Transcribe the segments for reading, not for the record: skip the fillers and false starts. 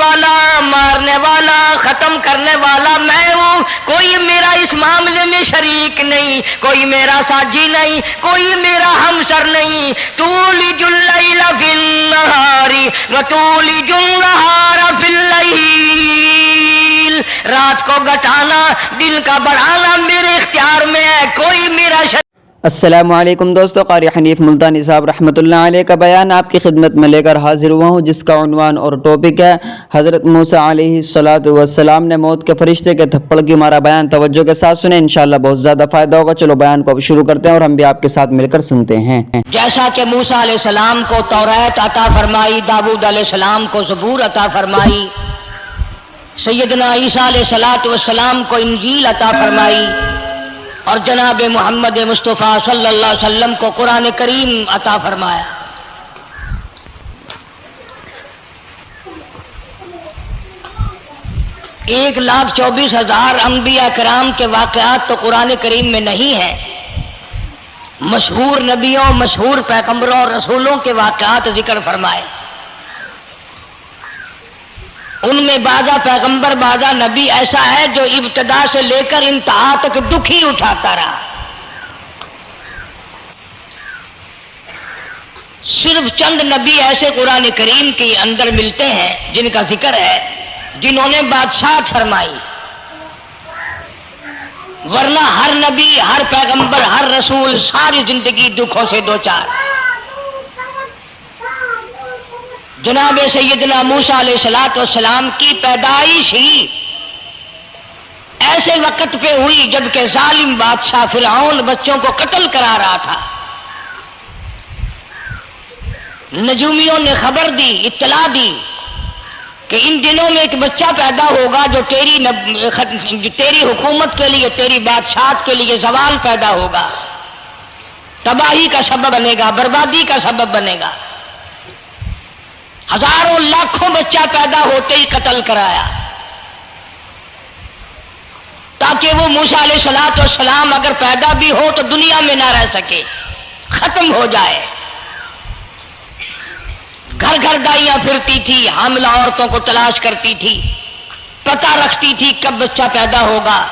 والا، مارنے والا، ختم کرنے والا میں ہوں، کوئی میرا اس معاملے میں شریک نہیں، کوئی میرا ساجی نہیں، کوئی میرا ہمسر نہیں۔ تولج اللیل فی النہار وتولج النہار فی اللیل، رات کو گھٹانا دن کا بڑھانا میرے اختیار میں ہے، کوئی میرا السلام علیکم دوستو، قاری حنیف ملتانی صاحب رحمۃ اللہ علیہ کا بیان آپ کی خدمت میں لے کر حاضر ہوا ہوں، جس کا عنوان اور ٹاپک ہے حضرت موسیٰ علیہ السلام نے موت کے فرشتے کے تھپڑ کی مارا بیان۔ توجہ کے ساتھ سنیں، انشاءاللہ بہت زیادہ فائدہ ہوگا۔ چلو بیان کو اب شروع کرتے ہیں اور ہم بھی آپ کے ساتھ مل کر سنتے ہیں۔ جیسا کہ موسیٰ علیہ السلام کو توریت عطا فرمائی، داؤد علیہ السلام کو زبور عطا فرمائی، سیدنا عیسیٰ علیہ السلام کو انجیل عطا فرمائی، اور جناب محمد مصطفیٰ صلی اللہ علیہ وسلم کو قرآن کریم عطا فرمایا۔ ایک 1,24,000 انبیاء کرام کے واقعات تو قرآن کریم میں نہیں ہیں، مشہور نبیوں، مشہور پیغمبروں اور رسولوں کے واقعات ذکر فرمائے۔ ان میں بعضا پیغمبر، بعضا نبی ایسا ہے جو ابتدا سے لے کر انتہا تک دکھ ہی اٹھاتا رہا۔ صرف چند نبی ایسے قرآن کریم کے اندر ملتے ہیں جن کا ذکر ہے، جنہوں نے بادشاہت فرمائی، ورنہ ہر نبی، ہر پیغمبر، ہر رسول ساری زندگی دکھوں سے دوچار۔ جناب سیدنا موسیٰ علیہ السلام کی پیدائش ہی ایسے وقت پہ ہوئی جبکہ ظالم بادشاہ فرعون بچوں کو قتل کرا رہا تھا۔ نجومیوں نے خبر دی، اطلاع دی کہ ان دنوں میں ایک بچہ پیدا ہوگا جو تیری حکومت کے لیے، تیری بادشاہت کے لیے زوال پیدا ہوگا، تباہی کا سبب بنے گا، بربادی کا سبب بنے گا۔ ہزاروں لاکھوں بچہ پیدا ہوتے ہی قتل کرایا، تاکہ وہ موسیٰ علیہ السلام اگر پیدا بھی ہو تو دنیا میں نہ رہ سکے، ختم ہو جائے۔ گھر گھر دائیاں پھرتی تھی، حاملہ عورتوں کو تلاش کرتی تھی، پتہ رکھتی تھی کب بچہ پیدا ہوگا۔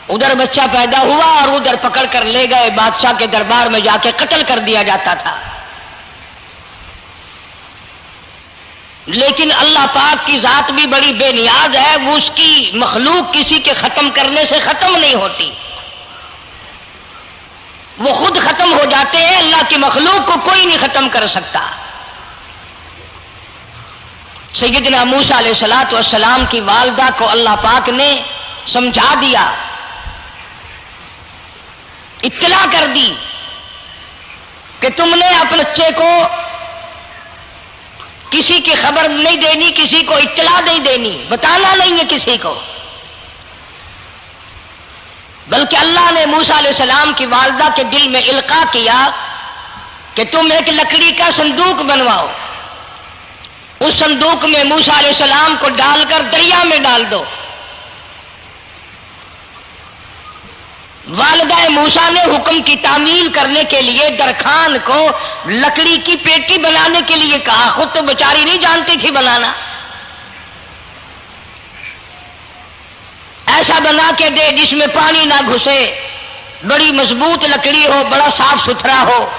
ادھر بچہ پیدا ہوا اور ادھر پکڑ کر لے گئے، بادشاہ کے دربار میں جا کے قتل کر دیا جاتا تھا۔ لیکن اللہ پاک کی ذات بھی بڑی بے نیاز ہے، وہ اس کی مخلوق کسی کے ختم کرنے سے ختم نہیں ہوتی، وہ خود ختم ہو جاتے ہیں۔ اللہ کی مخلوق کو کوئی نہیں ختم کر سکتا۔ سیدنا موسیٰ علیہ السلام کی والدہ کو اللہ پاک نے سمجھا دیا، اطلاع کر دی کہ تم نے اپنے بچے کو کسی کی خبر نہیں دینی، کسی کو اطلاع نہیں دینی، بتانا نہیں ہے کسی کو، بلکہ اللہ نے موسیٰ علیہ السلام کی والدہ کے دل میں القاء کیا کہ تم ایک لکڑی کا صندوق بنواؤ، اس صندوق میں موسیٰ علیہ السلام کو ڈال کر دریا میں ڈال دو۔ والدہ موسیٰ نے حکم کی تعمیل کرنے کے لیے درخان کو لکڑی کی پیٹی بنانے کے لیے کہا، خود تو بیچاری نہیں جانتی تھی بنانا۔ ایسا بنا کے دے جس میں پانی نہ گھسے، بڑی مضبوط لکڑی ہو، بڑا صاف ستھرا ہو۔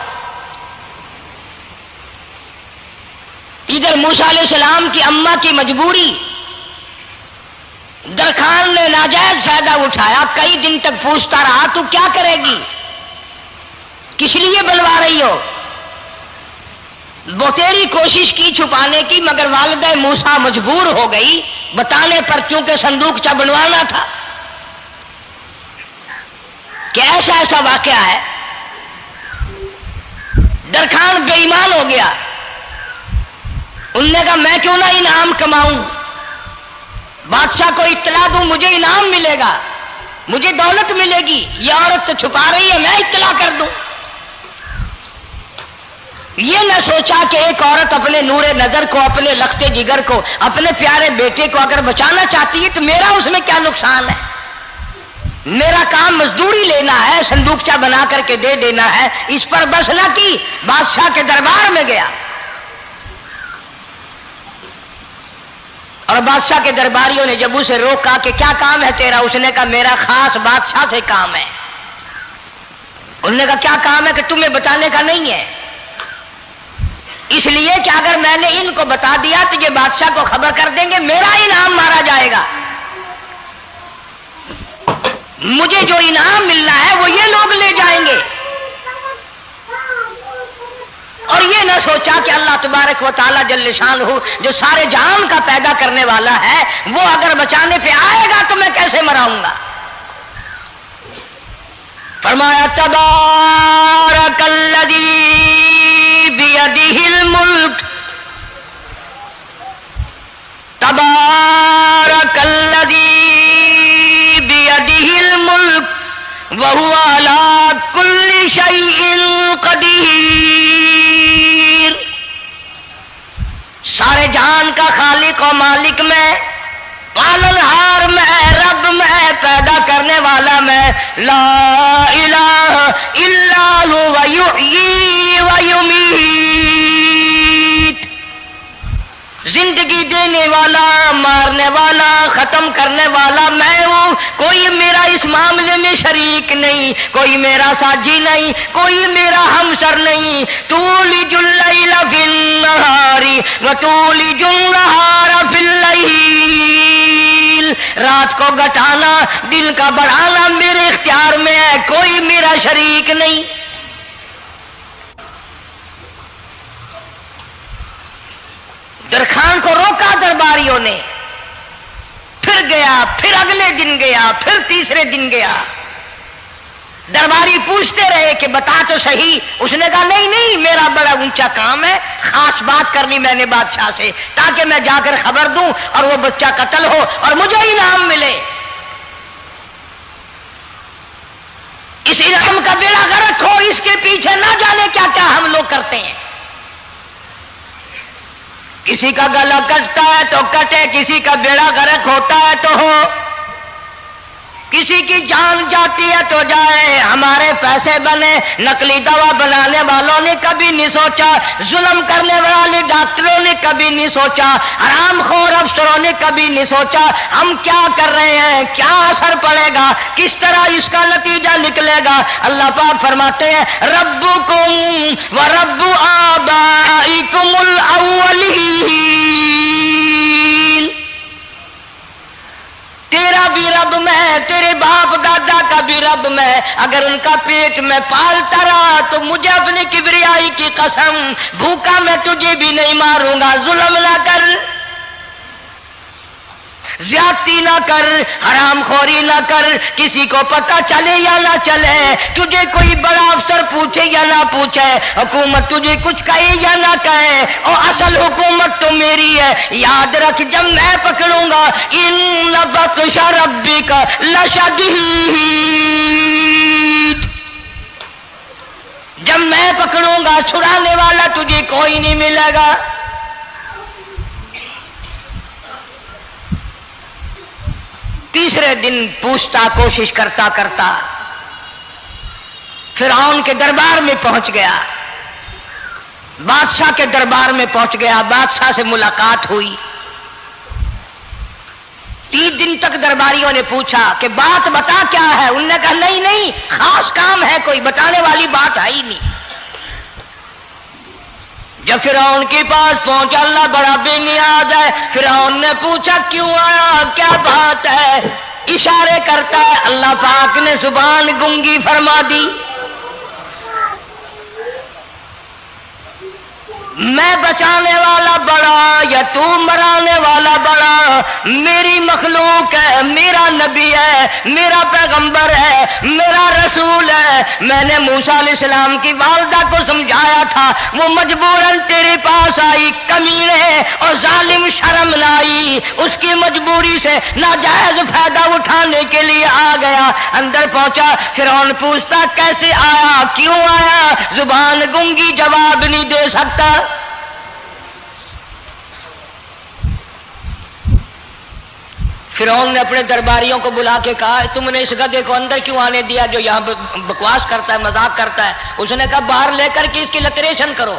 ادھر موسیٰ علیہ السلام کی اماں کی مجبوری، درخان نے ناجائز فائدہ اٹھایا، کئی دن تک پوچھتا رہا تو کیا کرے گی، کس لیے بنوا رہی ہو؟ بتیری کوشش کی چھپانے کی، مگر والدہ موسیٰ مجبور ہو گئی بتانے پر، چونکہ صندوقچہ بنوانا تھا۔ کہ ایسا واقعہ ہے، درخان بے ایمان ہو گیا۔ انہوں نے کہا میں کیوں نہ انعام کماؤں، بادشاہ کو اطلاع دوں، مجھے انعام ملے گا، مجھے دولت ملے گی، یہ عورت تو چھپا رہی ہے، میں اطلاع کر دوں۔ یہ نہ سوچا کہ ایک عورت اپنے نور نظر کو، اپنے لخت جگر کو، اپنے پیارے بیٹے کو اگر بچانا چاہتی ہے تو میرا اس میں کیا نقصان ہے، میرا کام مزدوری لینا ہے، صندوقچہ بنا کر کے دے دینا ہے۔ اس پر بس نہ کی، بادشاہ کے دربار میں گیا، اور بادشاہ کے درباریوں نے جب اسے روکا کہ کیا کام ہے تیرا، اس نے کہا میرا خاص بادشاہ سے کام ہے۔ انہوں نے کہا کیا کام ہے کہ تمہیں بتانے کا نہیں ہے، اس لیے کہ اگر میں نے ان کو بتا دیا تو یہ بادشاہ کو خبر کر دیں گے، میرا انعام مارا جائے گا، مجھے جو انعام ملنا ہے وہ یہ لوگ لے جائیں گے۔ اور یہ نہ سوچا کہ اللہ تبارک و تعالیٰ جل شانہ جو سارے جہان کا پیدا کرنے والا ہے وہ اگر بچانے پہ آئے گا تو میں کیسے مراؤں گا۔ فرمایا تبارک الذی بیدہ الملک، تبارک الذی بیدہ الملک وہو علی کل شیء قدیر۔ سارے جہان کا خالق و مالک میں، پالنہار میں، رب میں، پیدا کرنے والا میں، لا الہ الا هو یحیی و یمیت، زندگی دینے والا، مارنے والا، ختم کرنے والا میں ہوں، کوئی میرا اس معاملے میں شریک نہیں، کوئی میرا ساجی نہیں، کوئی میرا ہمسر نہیں۔ تولج اللیل فی النہار وتولج النہار فی اللیل، رات کو گھٹانا، دن کا بڑھانا میرے اختیار میں ہے، کوئی میرا شریک نہیں۔ درخان کو روکا درباریوں نے، پھر گیا، پھر اگلے دن گیا، پھر تیسرے دن گیا۔ درباری پوچھتے رہے کہ بتا تو صحیح، اس نے کہا نہیں نہیں، میرا بڑا اونچا کام ہے، خاص بات کرنی میں نے بادشاہ سے تاکہ میں جا کر خبر دوں اور وہ بچہ قتل ہو اور مجھے انعام ملے۔ اس انعام کا بیڑا غرق ہو، اس کے پیچھے نہ جانے کیا کیا ہم لوگ کرتے ہیں۔ کسی کا گلا کٹتا ہے تو کٹے، کسی کا بیڑا غرق ہوتا ہے تو ہو، کسی کی جان جاتی ہے تو جائے، ہمارے پیسے بنے۔ نقلی دوا بنانے والوں نے کبھی نہیں سوچا، ظلم کرنے والے ڈاکٹروں نے کبھی نہیں سوچا، حرام خور افسروں نے کبھی نہیں سوچا ہم کیا کر رہے ہیں، کیا اثر پڑے گا، کس طرح اس کا نتیجہ نکلے گا۔ اللہ پاک فرماتے ہیں ربکم و رب آبائکم الاولین، تیرا بھی رب میں، تیرے باپ دادا کا بھی رب میں، اگر ان کا پیٹ میں پالتا رہا تو مجھے اپنی کبریائی کی قسم، بھوکا میں تجھے بھی نہیں ماروں گا۔ ظلم نہ کر، زیادتی نہ کر، حرام خوری نہ کر، کسی کو پتہ چلے یا نہ چلے، تجھے کوئی بڑا افسر پوچھے یا نہ پوچھے، حکومت تجھے کچھ کہے یا نہ کہے، اور اصل حکومت تو میری ہے۔ یاد رکھ جب میں پکڑوں گا، ان بطش ربک لشدید، جب میں پکڑوں گا چھڑانے والا تجھے کوئی نہیں ملے گا۔ تیسرے دن پوچھتا، کوشش کرتا کرتا فرعون کے دربار میں پہنچ گیا، بادشاہ کے دربار میں پہنچ گیا، بادشاہ سے ملاقات ہوئی۔ 3 دن تک درباریوں نے پوچھا کہ بات بتا کیا ہے، انہوں نے کہا نہیں نہیں، خاص کام ہے، کوئی بتانے والی بات ہے ہی نہیں۔ جب فرعون کے پاس پہنچا، اللہ بڑا بے نیاز ہے، فرعون نے پوچھا کیوں آیا، کیا بات ہے، اشارے کرتا ہے، اللہ پاک نے زبان گنگی فرما دی۔ میں بچانے والا بڑا یا تو مرانے والا بڑا، میری مخلوق ہے، میرا نبی ہے، میرا پیغمبر ہے، میرا رسول ہے۔ میں نے موسیٰ علیہ السلام کی والدہ کو سمجھایا تھا، وہ مجبوراً تیرے پاس آئی، کمینے اور ظالم شرم نہ آئی، اس کی مجبوری سے ناجائز فائدہ اٹھانے کے لیے آ گیا۔ اندر پہنچا، فرعون پوچھتا کیسے آیا، کیوں آیا، زبان گنگی جواب نہیں دے سکتا۔ فرعون نے اپنے درباریوں کو بلا کے کہا تم نے اس گدھے کو اندر کیوں آنے دیا جو یہاں بکواس کرتا ہے، مذاق کرتا ہے؟ اس نے کہا باہر لے کر کے اس کی لتریشن کرو۔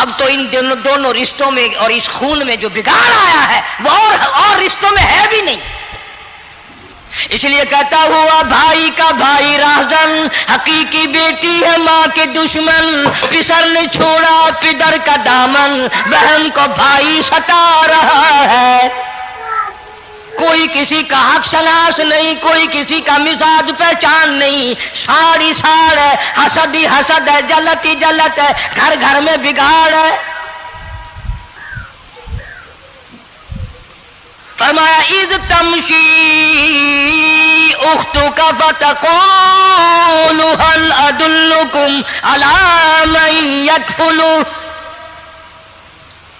اب تو ان دونوں رشتوں میں اور اس خون میں جو بگاڑ آیا ہے وہ اور رشتوں میں ہے بھی نہیں. اس لیے کہتا ہوا بھائی کا بھائی راہزن، حقیقی بیٹی ہے ماں کے دشمن، پسر نے چھوڑا پدر کا دامن، بہن کو بھائی ستا رہا ہے. کوئی کسی کا حق شناس نہیں، کوئی کسی کا مزاج پہچان نہیں، ساڑی ساڑ ہے، حسد ہی حسد ہے، جلت ہی جلت ہے، گھر گھر میں بگاڑ ہے. فرمایا اذ تمشی اختک فتقول هل ادلکم علی من یکفل.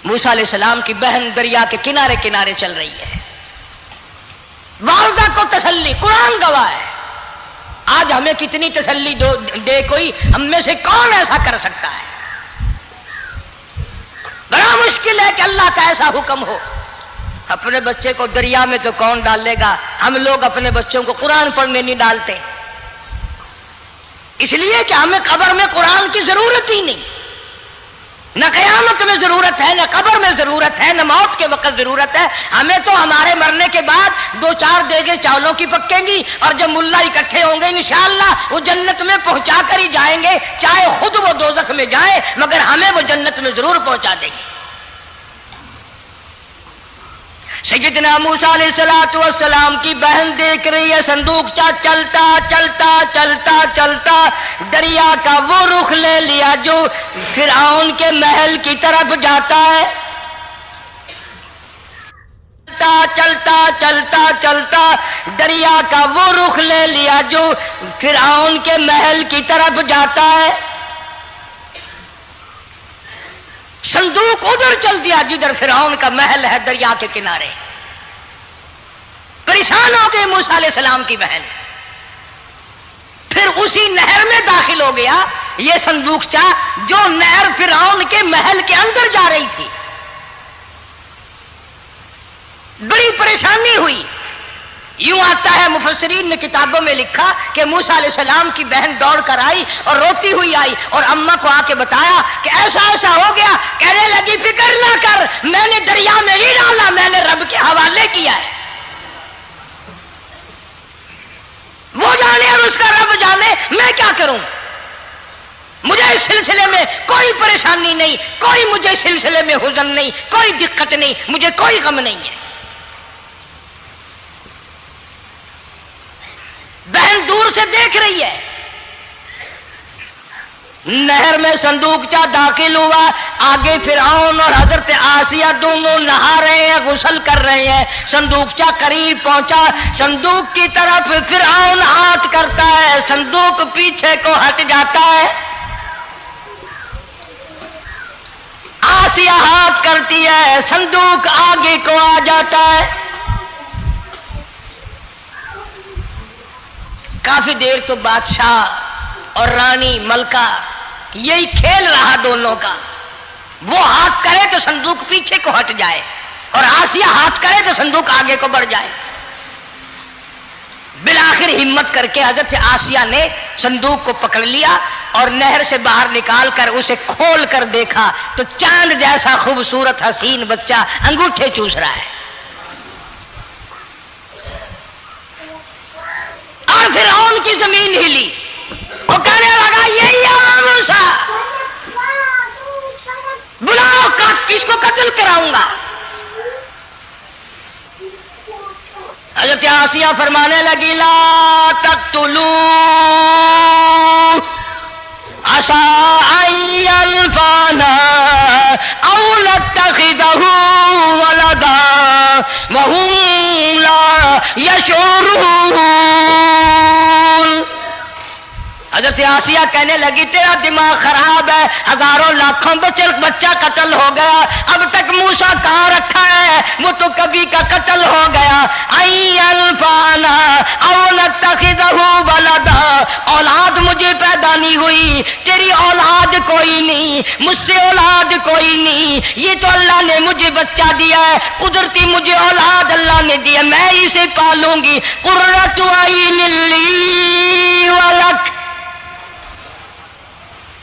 موسیٰ علیہ السلام کی بہن دریا کے کنارے کنارے چل رہی ہے، والدہ کو تسلی، قرآن گواہ ہے. آج ہمیں کتنی تسلی دے کوئی، ہم میں سے کون ایسا کر سکتا ہے؟ بڑا مشکل ہے کہ اللہ کا ایسا حکم ہو. اپنے بچے کو دریا میں تو کون ڈالے گا؟ ہم لوگ اپنے بچوں کو قرآن پڑھنے نہیں ڈالتے، اس لیے کہ ہمیں قبر میں قرآن کی ضرورت ہی نہیں. نہ قیامت میں ضرورت ہے، نہ قبر میں ضرورت ہے، نہ موت کے وقت ضرورت ہے. ہمیں تو ہمارے مرنے کے بعد 2-4 دیگیں چاولوں کی پکیں گی، اور جب ملا اکٹھے ہوں گے انشاءاللہ وہ جنت میں پہنچا کر ہی جائیں گے، چاہے خود وہ دوزخ میں جائیں مگر ہمیں وہ جنت میں ضرور پہنچا دیں گے. سیدنا موسیٰ علیہ السلام کی بہن دیکھ رہی ہے صندوقچہ چلتا چلتا چلتا چلتا دریا کا وہ رخ لے لیا جو فرعون کے محل کی طرف جاتا ہے. چلتا چلتا چلتا دریا کا وہ رخ لے لیا جو فرعون کے محل کی طرف جاتا ہے. صندوق ادھر چل دیا جدھر فرعون کا محل ہے دریا کے کنارے. پریشان ہو گئے موسیٰ علیہ السلام کی بہن. پھر اسی نہر میں داخل ہو گیا یہ صندوقچہ جو نہر فرعون کے محل کے اندر جا رہی تھی. بڑی پریشانی ہوئی. یوں آتا ہے مفسرین نے کتابوں میں لکھا کہ موسیٰ علیہ السلام کی بہن دوڑ کر آئی اور روتی ہوئی آئی اور اماں کو آ کے بتایا کہ ایسا ایسا ہو گیا. کہنے لگی فکر نہ کر، میں نے دریا میں نہیں ڈالا، میں نے رب کے حوالے کیا ہے. وہ جانے اور اس کا رب جانے، میں کیا کروں؟ مجھے اس سلسلے میں کوئی پریشانی نہیں، کوئی مجھے اس سلسلے میں حزن نہیں، کوئی دقت نہیں، مجھے کوئی غم نہیں ہے. بہن دور سے دیکھ رہی ہے. نہر میں صندوقچہ داخل ہوا، آگے فرعون اور حضرت آسیہ دونوں نہا رہے ہیں، غسل کر رہے ہیں. صندوقچہ قریب پہنچا، صندوق کی طرف فرعون ہاتھ کرتا ہے، صندوق پیچھے کو ہٹ جاتا ہے. آسیہ ہاتھ کرتی ہے، صندوق آگے کو آ جاتا ہے. کافی دیر تو بادشاہ اور رانی ملکہ یہی کھیل رہا دونوں کا. وہ ہاتھ کرے تو صندوق پیچھے کو ہٹ جائے اور آسیہ ہاتھ کرے تو صندوق آگے کو بڑھ جائے. بالآخر ہمت کر کے حضرت آسیہ نے صندوق کو پکڑ لیا اور نہر سے باہر نکال کر اسے کھول کر دیکھا تو چاند جیسا خوبصورت حسین بچہ انگوٹھے چوس رہا ہے. اور فرعون کی زمین ہلی. وہ کہنے لگا یہی ہے موسیٰ، بلاؤ کس کو قتل کراؤں گا. حضرت آسیہ فرمانے لگی لا تقتلوا عسى أن ينفعنا أو نتخذه ولدا وهم لا يشعرون. حضرت آسیہ کہنے لگی تیرا دماغ خراب ہے، ہزاروں لاکھوں بچہ قتل ہو گیا، اب تک موسیٰ کہاں رکھا ہے؟ وہ تو کبھی کا قتل ہو گیا. الفانا او نتخذہ ولدا، اولاد مجھے پیدا نہیں ہوئی، تیری اولاد کوئی نہیں، مجھ سے اولاد کوئی نہیں، یہ تو اللہ نے مجھے بچہ دیا ہے، قدرتی مجھے اولاد اللہ نے دیا، میں اسے پالوں گی. قرۃ عین لی ولک،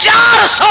400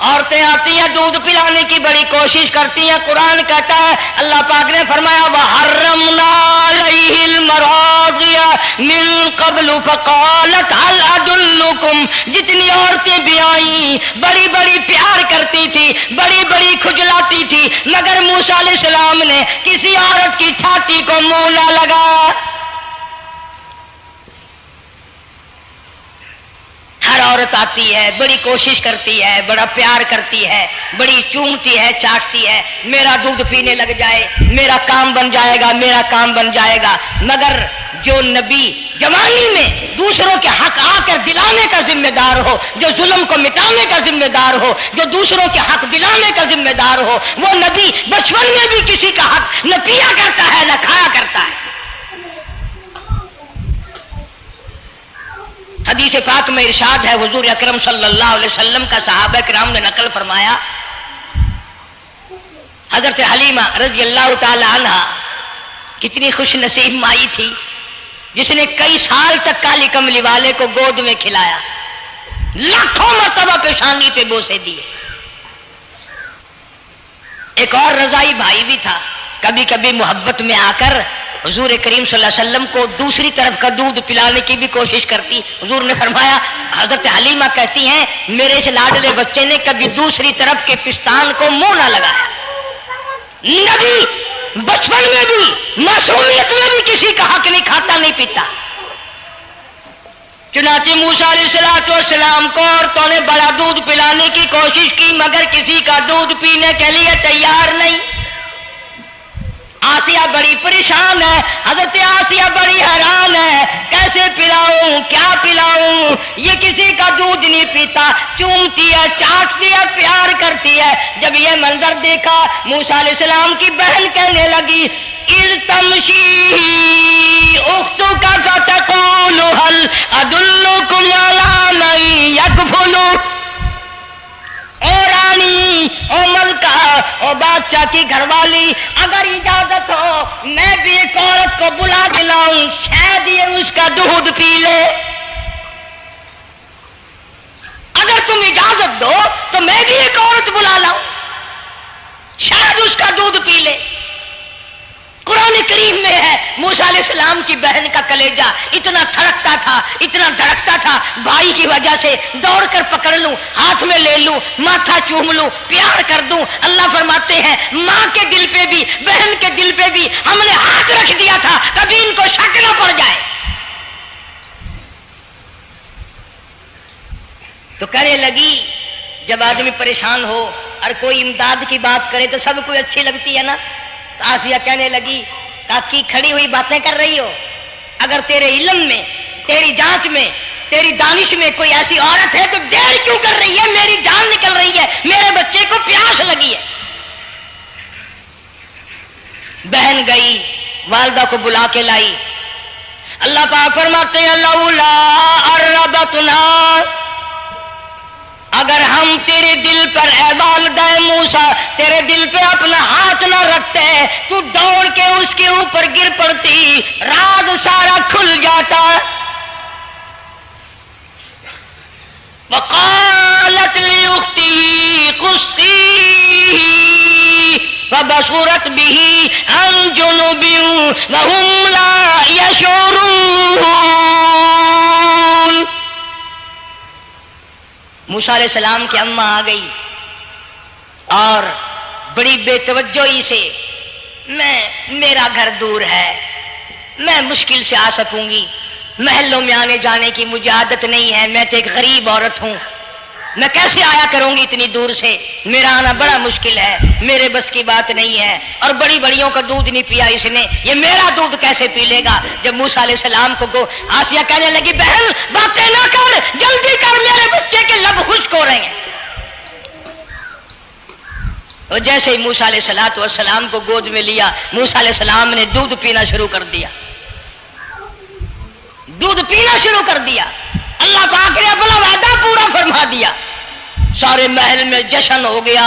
عورتیں آتی ہیں دودھ پلانے کی بڑی کوشش کرتی ہیں. قرآن کہتا ہے اللہ پاک نے فرمایا وَحَرَّمْنَا عَلَيْهِ الْمَرَاضِعَ مِن قَبْلُ فَقَالَتْ هَلْ أَدُلُّكُمْ. جتنی عورتیں بھی آئیں بڑی بڑی پیار کرتی تھی, بڑی بڑی کھجلاتی تھی, مگر موسیٰ علیہ السلام نے کسی عورت کی چھاتی کو منہ نہ لگا. ہر عورت آتی ہے بڑی کوشش کرتی ہے, بڑا پیار کرتی ہے, بڑی چومتی ہے, چاٹتی ہے, میرا دودھ پینے لگ جائے, میرا کام بن جائے گا, میرا کام بن جائے گا. مگر جو نبی جوانی میں دوسروں کے حق آ کر دلانے کا ذمہ دار ہو, جو ظلم کو مٹانے کا ذمہ دار ہو, جو دوسروں کے حق دلانے کا ذمہ دار ہو, وہ نبی بچپن میں بھی کسی کا حق نہ پیا کرتا ہے نہ کھایا کرتا ہے. حدیث پاک میں ارشاد ہے, حضور اکرم صلی اللہ علیہ وسلم کا صحابہ کرام نے نقل فرمایا, حضرت حلیمہ رضی اللہ تعالی عنہ کتنی خوش نصیب مائی تھی جس نے کئی سال تک کالی کملی والے کو گود میں کھلایا, لاکھوں مرتبہ پیشانی پہ بوسے دیے. ایک اور رضائی بھائی بھی تھا, کبھی کبھی محبت میں آ کر حضور کریم صلی اللہ علیہ وسلم کو دوسری طرف کا دودھ پلانے کی بھی کوشش کرتی. حضور نے فرمایا, حضرت حلیمہ کہتی ہیں میرے اس لاڈلے بچے نے کبھی دوسری طرف کے پستان کو منہ نہ لگایا. نبی بچپن میں بھی معصومیت میں بھی کسی کا حق نہیں کھاتا نہیں پیتا. چنانچہ موسیٰ علیہ السلام کو عورتوں نے بڑا دودھ پلانے کی کوشش کی مگر کسی کا دودھ پینے کے لیے تیار نہیں. آسیہ بڑی پریشان ہے, حضرت آسیہ بڑی حیران ہے, کیسے پلاؤں کیا پلاؤں, یہ کسی کا دودھ نہیں پیتا, چومتی ہے, چاٹتی ہے, پیار کرتی ہے. جب یہ منظر دیکھا موسیٰ علیہ السلام کی بہن کہنے لگی اِذْ تَمْشِي أُخْتُكَ فَتَقُولُ هَلْ أَدُلُّكُمْ عَلَىٰ مَن يَكْفُلُهُ. او رانی, او ملکہ, او بادشاہ کی گھر والی, اگر اجازت ہو میں بھی ایک عورت کو بلا دلاؤں, شاید یہ اس کا دودھ پی لے. اگر تم اجازت دو تو میں بھی ایک عورت بلا لاؤں, شاید اس کا دودھ پی لے. قرآن کریم میں ہے موسیٰ علیہ السلام کی بہن کا کلیجہ اتنا تھڑکتا تھا, اتنا دھڑکتا تھا, بھائی کی وجہ سے دوڑ کر پکڑ لوں, ہاتھ میں لے لوں, ماتھا چوم لوں, پیار کر دوں. اللہ فرماتے ہیں ماں کے دل پہ بھی بہن کے دل پہ بھی ہم نے ہاتھ رکھ دیا تھا کبھی ان کو شک نہ پڑ جائے. تو کہنے لگی, جب آدمی پریشان ہو اور کوئی امداد کی بات کرے تو سب کوئی اچھی لگتی ہے نا. تو آسیہ کہنے لگی تاکہ کھڑی ہوئی باتیں کر رہی ہو, اگر تیرے علم میں, تیری جانچ میں, تیری دانش میں کوئی ایسی عورت ہے تو دیر کیوں کر رہی ہے, میری جان نکل رہی ہے, میرے بچے کو پیاس لگی ہے. بہن گئی والدہ کو بلا کے لائی. اللہ پاک فرماتے ہیں لولا اربتنا, اگر ہم تیرے دل پر اے والدہ موسیٰ تیرے دل پہ اپنا ہاتھ نہ رکھتے تو دوڑ کے اس کے اوپر گر پڑتی, راز سارا کھل جاتا. وقالت لأخته قصيه فبصرت به عن جنب وهم لا يشعرون. موسیٰ علیہ السلام کی اماں آ گئی اور بڑی بے توجہی سے, میرا گھر دور ہے, میں مشکل سے آ سکوں گی, محلوں میں آنے جانے کی مجھے عادت نہیں ہے, میں تو ایک غریب عورت ہوں, میں کیسے آیا کروں گی اتنی دور سے, میرا آنا بڑا مشکل ہے, میرے بس کی بات نہیں ہے, اور بڑی بڑیوں کا دودھ نہیں پیا اس نے, یہ میرا دودھ کیسے پی لے گا. جب موسیٰ علیہ السلام کو آسیہ کہنے لگی بہن باتیں نہ کر, جلدی کر, میرے بچے کے لب خشک ہو رہے ہیں. اور جیسے ہی موسیٰ علیہ السلام کو گود میں لیا, موسیٰ علیہ السلام نے دودھ پینا شروع کر دیا, دودھ پینا شروع کر دیا. اللہ پاک نے اپنا وعدہ پورا فرما دیا. سارے محل میں جشن ہو گیا,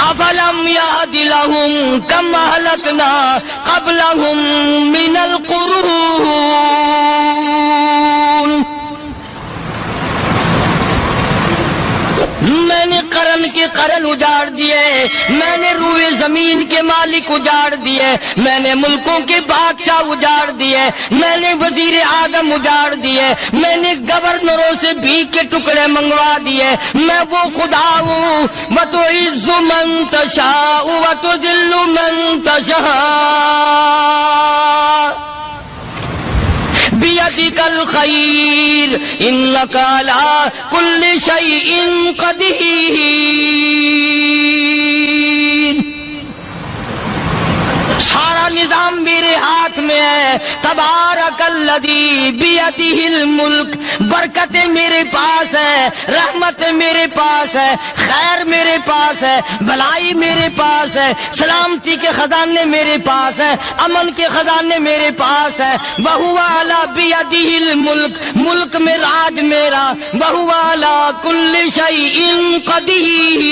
افلم یہد لہم کم اہلکنا قبلہم من القرون، میں نے قرن کے قرن اجاڑ دیے، میں نے روئے زمین کے مالک اجاڑ دیے، میں نے ملکوں کے بادشاہ اجاڑ دیے، میں نے وزیر اعظم اجاڑ دیے، میں نے گورنروں سے بھیک کے ٹکڑے منگوا دیے۔ میں وہ خدا ہوں وَتُعِزُّ مَن تَشَاءُ وَتُذِلُّ مَن تَشَاءُ بِيَدِكَ الْخَيْرُ إِنَّكَ عَلَى كُلِّ شَيْءٍ قَدِيرٌ۔ سارا نظام میرے ہاتھ میں ہے، تبارک الذی بیدہ الملک، برکتیں میرے پاس ہے، رحمت میرے پاس ہے، خیر میرے پاس ہے، بھلائی میرے پاس ہے، سلامتی کے خزانے میرے پاس ہے، امن کے خزانے میرے پاس ہے۔ وَهُوَ عَلَى بِيَدِهِ الْمُلْكُ، ملک میں راج میرا، وَهُوَ عَلَى كُلِّ شَيْءٍ قَدِيرٌ۔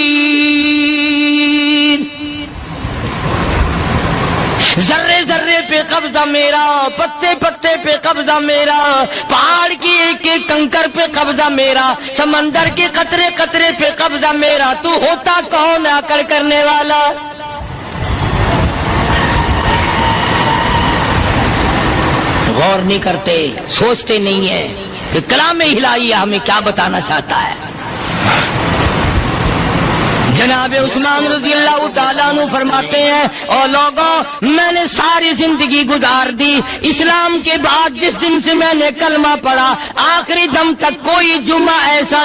ذرے ذرے پہ قبضہ میرا، پتے پتے پہ قبضہ میرا، پہاڑ کی ایک ایک کنکر پہ قبضہ میرا، سمندر کے قطرے قطرے پہ قبضہ میرا۔ تو ہوتا کون آ کر کرنے والا؟ غور نہیں کرتے، سوچتے نہیں ہیں کہ کلام الہی ہمیں کیا بتانا چاہتا ہے۔ جناب عثمان رضی اللہ تعالیٰ عنہ فرماتے ہیں، او لوگوں، میں نے ساری زندگی گزار دی، اسلام کے بعد جس دن سے میں نے کلمہ پڑھا آخری دم تک کوئی جمعہ ایسا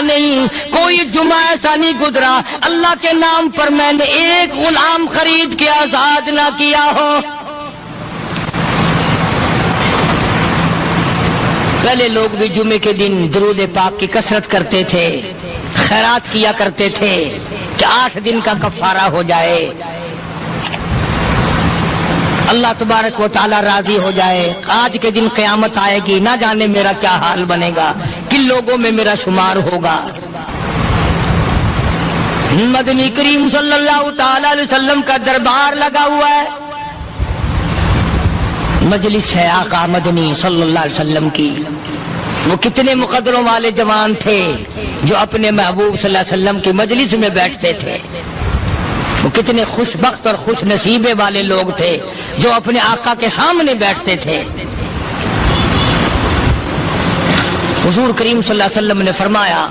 نہیں گزرا اللہ کے نام پر میں نے ایک غلام خرید کے آزاد نہ کیا ہو۔ پہلے لوگ بھی جمعے کے دن درود پاک کی کثرت کرتے تھے، خیرات کیا کرتے تھے کہ 8 دن کا کفارہ ہو جائے، اللہ تبارک و تعالی راضی ہو جائے۔ آج کے دن قیامت آئے گی، نہ جانے میرا کیا حال بنے گا، کن لوگوں میں میرا شمار ہوگا۔ مدنی کریم صلی اللہ تعالی علیہ وسلم کا دربار لگا ہوا ہے، مجلس ہے آقا مدنی صلی اللہ علیہ وسلم کی۔ وہ کتنے مقدروں والے جوان تھے جو اپنے محبوب صلی اللہ علیہ وسلم کی مجلس میں بیٹھتے تھے، وہ کتنے خوش بخت اور خوش نصیبے والے لوگ تھے جو اپنے آقا کے سامنے بیٹھتے تھے۔ حضور کریم صلی اللہ علیہ وسلم نے فرمایا،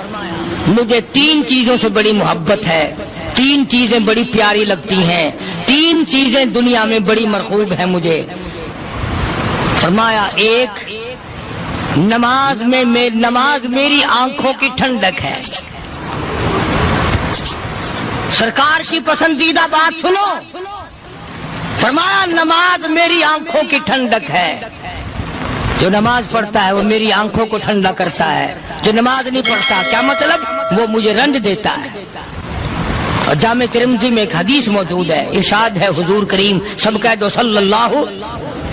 مجھے 3 چیزوں سے بڑی محبت ہے، 3 چیزیں بڑی پیاری لگتی ہیں، 3 چیزیں دنیا میں بڑی مرغوب ہیں مجھے۔ فرمایا، ایک نماز میری آنکھوں کی ٹھنڈک ہے۔ سرکار کی پسندیدہ بات سنو، فرمایا نماز میری آنکھوں کی ٹھنڈک ہے۔ جو نماز پڑھتا ہے وہ میری آنکھوں کو ٹھنڈا کرتا ہے، جو نماز نہیں پڑھتا کیا مطلب؟ وہ مجھے رنج دیتا ہے۔ اور جامع ترمذی میں ایک حدیث موجود ہے، ارشاد ہے حضور کریم سب کہہ دو صلی اللہ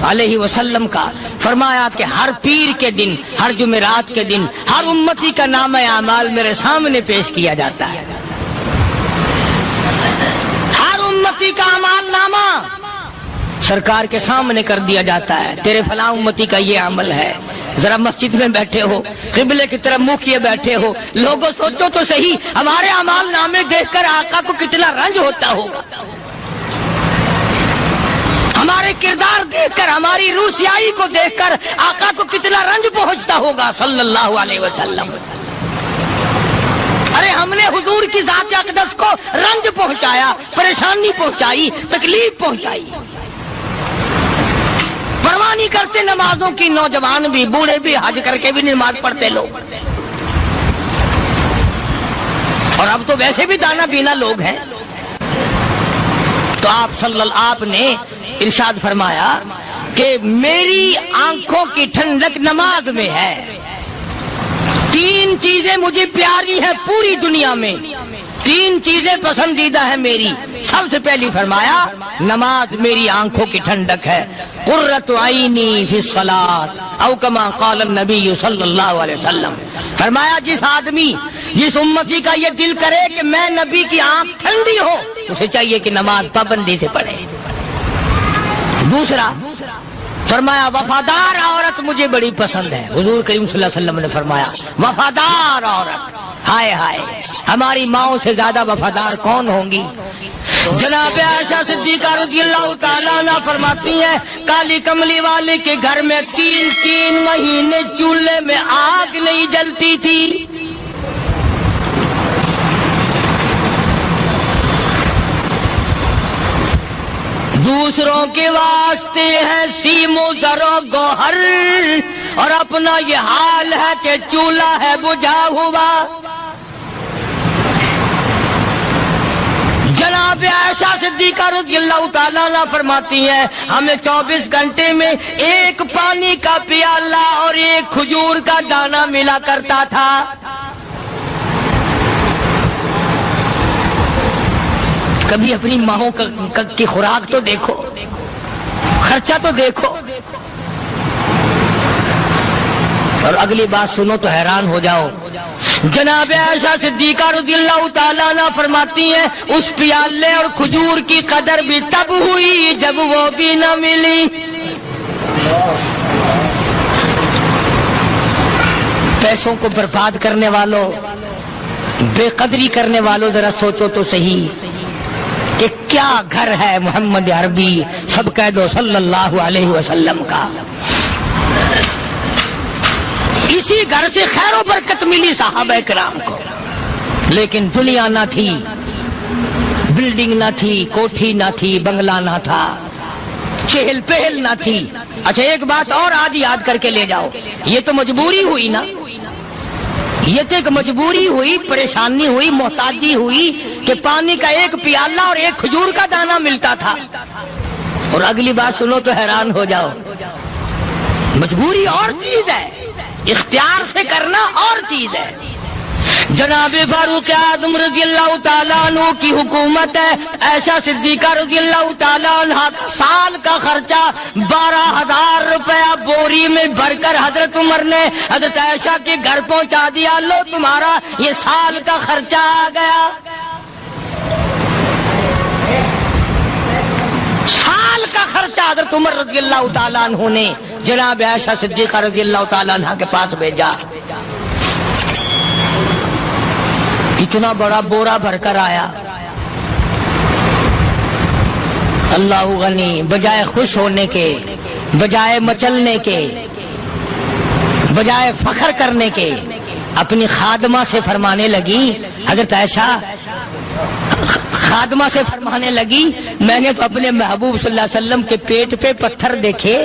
علیہ وسلم کا، فرمایا کہ ہر پیر کے دن، ہر جمعرات کے دن ہر امتی کا نامہ اعمال میرے سامنے پیش کیا جاتا ہے۔ ہر امتی کا اعمال نامہ سرکار کے سامنے کر دیا جاتا ہے، تیرے فلاں امتی کا یہ عمل ہے۔ ذرا مسجد میں بیٹھے ہو، قبلے کی طرف منہ کیے بیٹھے ہو، لوگوں سوچو تو صحیح ہمارے اعمال نامے دیکھ کر آقا کو کتنا رنج ہوتا ہوگا، ہمارے کردار دیکھ کر، ہماری روسیائی کو دیکھ کر آقا کو کتنا رنج پہنچتا ہوگا صلی اللہ علیہ وسلم۔ ارے ہم نے حضور کی ذات اقدس کو رنج پہنچایا، پریشانی پہنچائی، تکلیف پہنچائی۔ پرواہ نہیں کرتے نمازوں کی، نوجوان بھی، بوڑھے بھی، حج کر کے بھی نماز پڑھتے لوگ، اور اب تو ویسے بھی دانا بینا لوگ ہیں۔ تو آپ نے ارشاد فرمایا کہ میری آنکھوں کی ٹھنڈک نماز میں ہے۔ 3 چیزیں مجھے پیاری ہیں پوری دنیا میں، 3 چیزیں پسندیدہ ہیں میری۔ سب سے پہلی فرمایا نماز میری آنکھوں کی ٹھنڈک ہے، قرۃ عینی فی الصلاۃ او کما قال النبی صلی اللہ علیہ وسلم۔ فرمایا جس آدمی جس امتی کا یہ دل کرے کہ میں نبی کی آنکھ ٹھنڈی ہو، اسے چاہیے کہ نماز پابندی سے پڑھے۔ دوسرا فرمایا وفادار عورت مجھے بڑی پسند ہے۔ حضور کریم صلی اللہ علیہ وسلم نے فرمایا وفادار عورت، ہائے ہائے ہماری ماؤں سے زیادہ وفادار کون ہوں گی؟ جناب عائشہ صدیقہ رضی اللہ تعالیٰ عنہ فرماتی ہیں کالی کملی والے کے گھر میں 3 مہینے چولہے میں آگ نہیں جلتی تھی۔ دوسروں کے واسطے ہے سیم و زر و گوہر، اور اپنا یہ حال ہے کہ چولہا ہے بجھا ہوا۔ جناب عائشہ صدیقہ رضی اللہ تعالیٰ عنہ فرماتی ہیں ہمیں 24 گھنٹے میں ایک پانی کا پیالہ اور ایک کھجور کا دانہ ملا کرتا تھا۔ کبھی اپنی ماؤں کی خوراک تو دیکھو، خرچہ تو دیکھو، اور اگلی بات سنو تو حیران ہو جاؤ۔ جناب عائشہ صدیقہ رضی اللہ تعالیٰ عنہ فرماتی ہیں اس پیالے اور کھجور کی قدر بھی تب ہوئی جب وہ بھی نہ ملی۔ پیسوں کو برباد کرنے والوں، بے قدری کرنے والوں، ذرا سوچو تو صحیح کہ کیا گھر ہے محمد عربی سب کہہ دو صلی اللہ علیہ وسلم کا۔ اسی گھر سے خیر و برکت ملی صحابہ کرام کو، لیکن دنیا نہ تھی، بلڈنگ نہ تھی، کوٹھی نہ تھی، بنگلہ نہ تھا، چہل پہل نہ تھی۔ اچھا ایک بات اور آج یاد کر کے لے جاؤ، یہ تو مجبوری ہوئی نا، یہ تو ایک مجبوری ہوئی، پریشانی ہوئی، محتاجی ہوئی کہ پانی کا ایک پیالہ اور ایک کھجور کا دانہ ملتا تھا۔ اور اگلی بات سنو تو حیران ہو جاؤ، مجبوری اور چیز ہے، اختیار سے کرنا اور چیز ہے۔ جناب فاروق اعظم رضی اللہ تعالیٰ عنہ کی حکومت ہے، عائشہ صدیقہ رضی اللہ تعالیٰ عنہ سال کا خرچہ 12,000 روپیہ بوری میں بھر کر حضرت عمر نے حضرت عائشہ کے گھر پہنچا دیا، لو تمہارا یہ سال کا خرچہ آ گیا۔ سال کا خرچہ حضرت عمر رضی اللہ تعالیٰ عنہ نے جناب عائشہ صدیقہ رضی اللہ تعالیٰ عنہ کے پاس بھیجا۔ اتنا بڑا بورا بھر کر آیا۔ اللہ غنی، بجائے خوش ہونے کے، بجائے مچلنے کے، بجائے فخر کرنے کے، اپنی خادمہ سے فرمانے لگی، حضرت عائشہ خادمہ سے فرمانے لگی میں نے تو اپنے محبوب صلی اللہ علیہ وسلم کے پیٹ پہ پتھر دیکھے،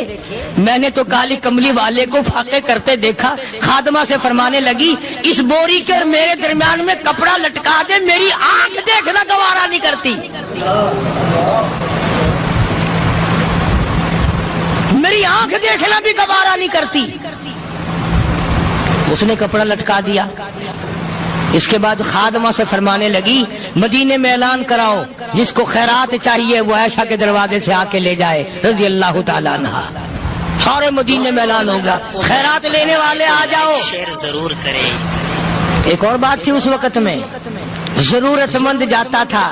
میں نے تو کالی کملی والے کو فاقے کرتے دیکھا۔ خادمہ سے فرمانے لگی اس بوری کے اور میرے درمیان میں کپڑا لٹکا دے، میری آنکھ دیکھنا گوارا نہیں کرتی، میری آنکھ دیکھنا بھی گوارا نہیں کرتی۔ اس نے کپڑا لٹکا دیا۔ اس کے بعد خادمہ سے فرمانے لگی مدینے میں اعلان کراؤ جس کو خیرات چاہیے وہ عائشہ کے دروازے سے آ کے لے جائے رضی اللہ تعالیٰ عنہ۔ سارے مدینے میں اعلان ہوگا خیرات لینے والے آ جاؤ، شیئر ضرور کریں۔ ایک اور بات تھی اس وقت میں، ضرورت مند جاتا تھا،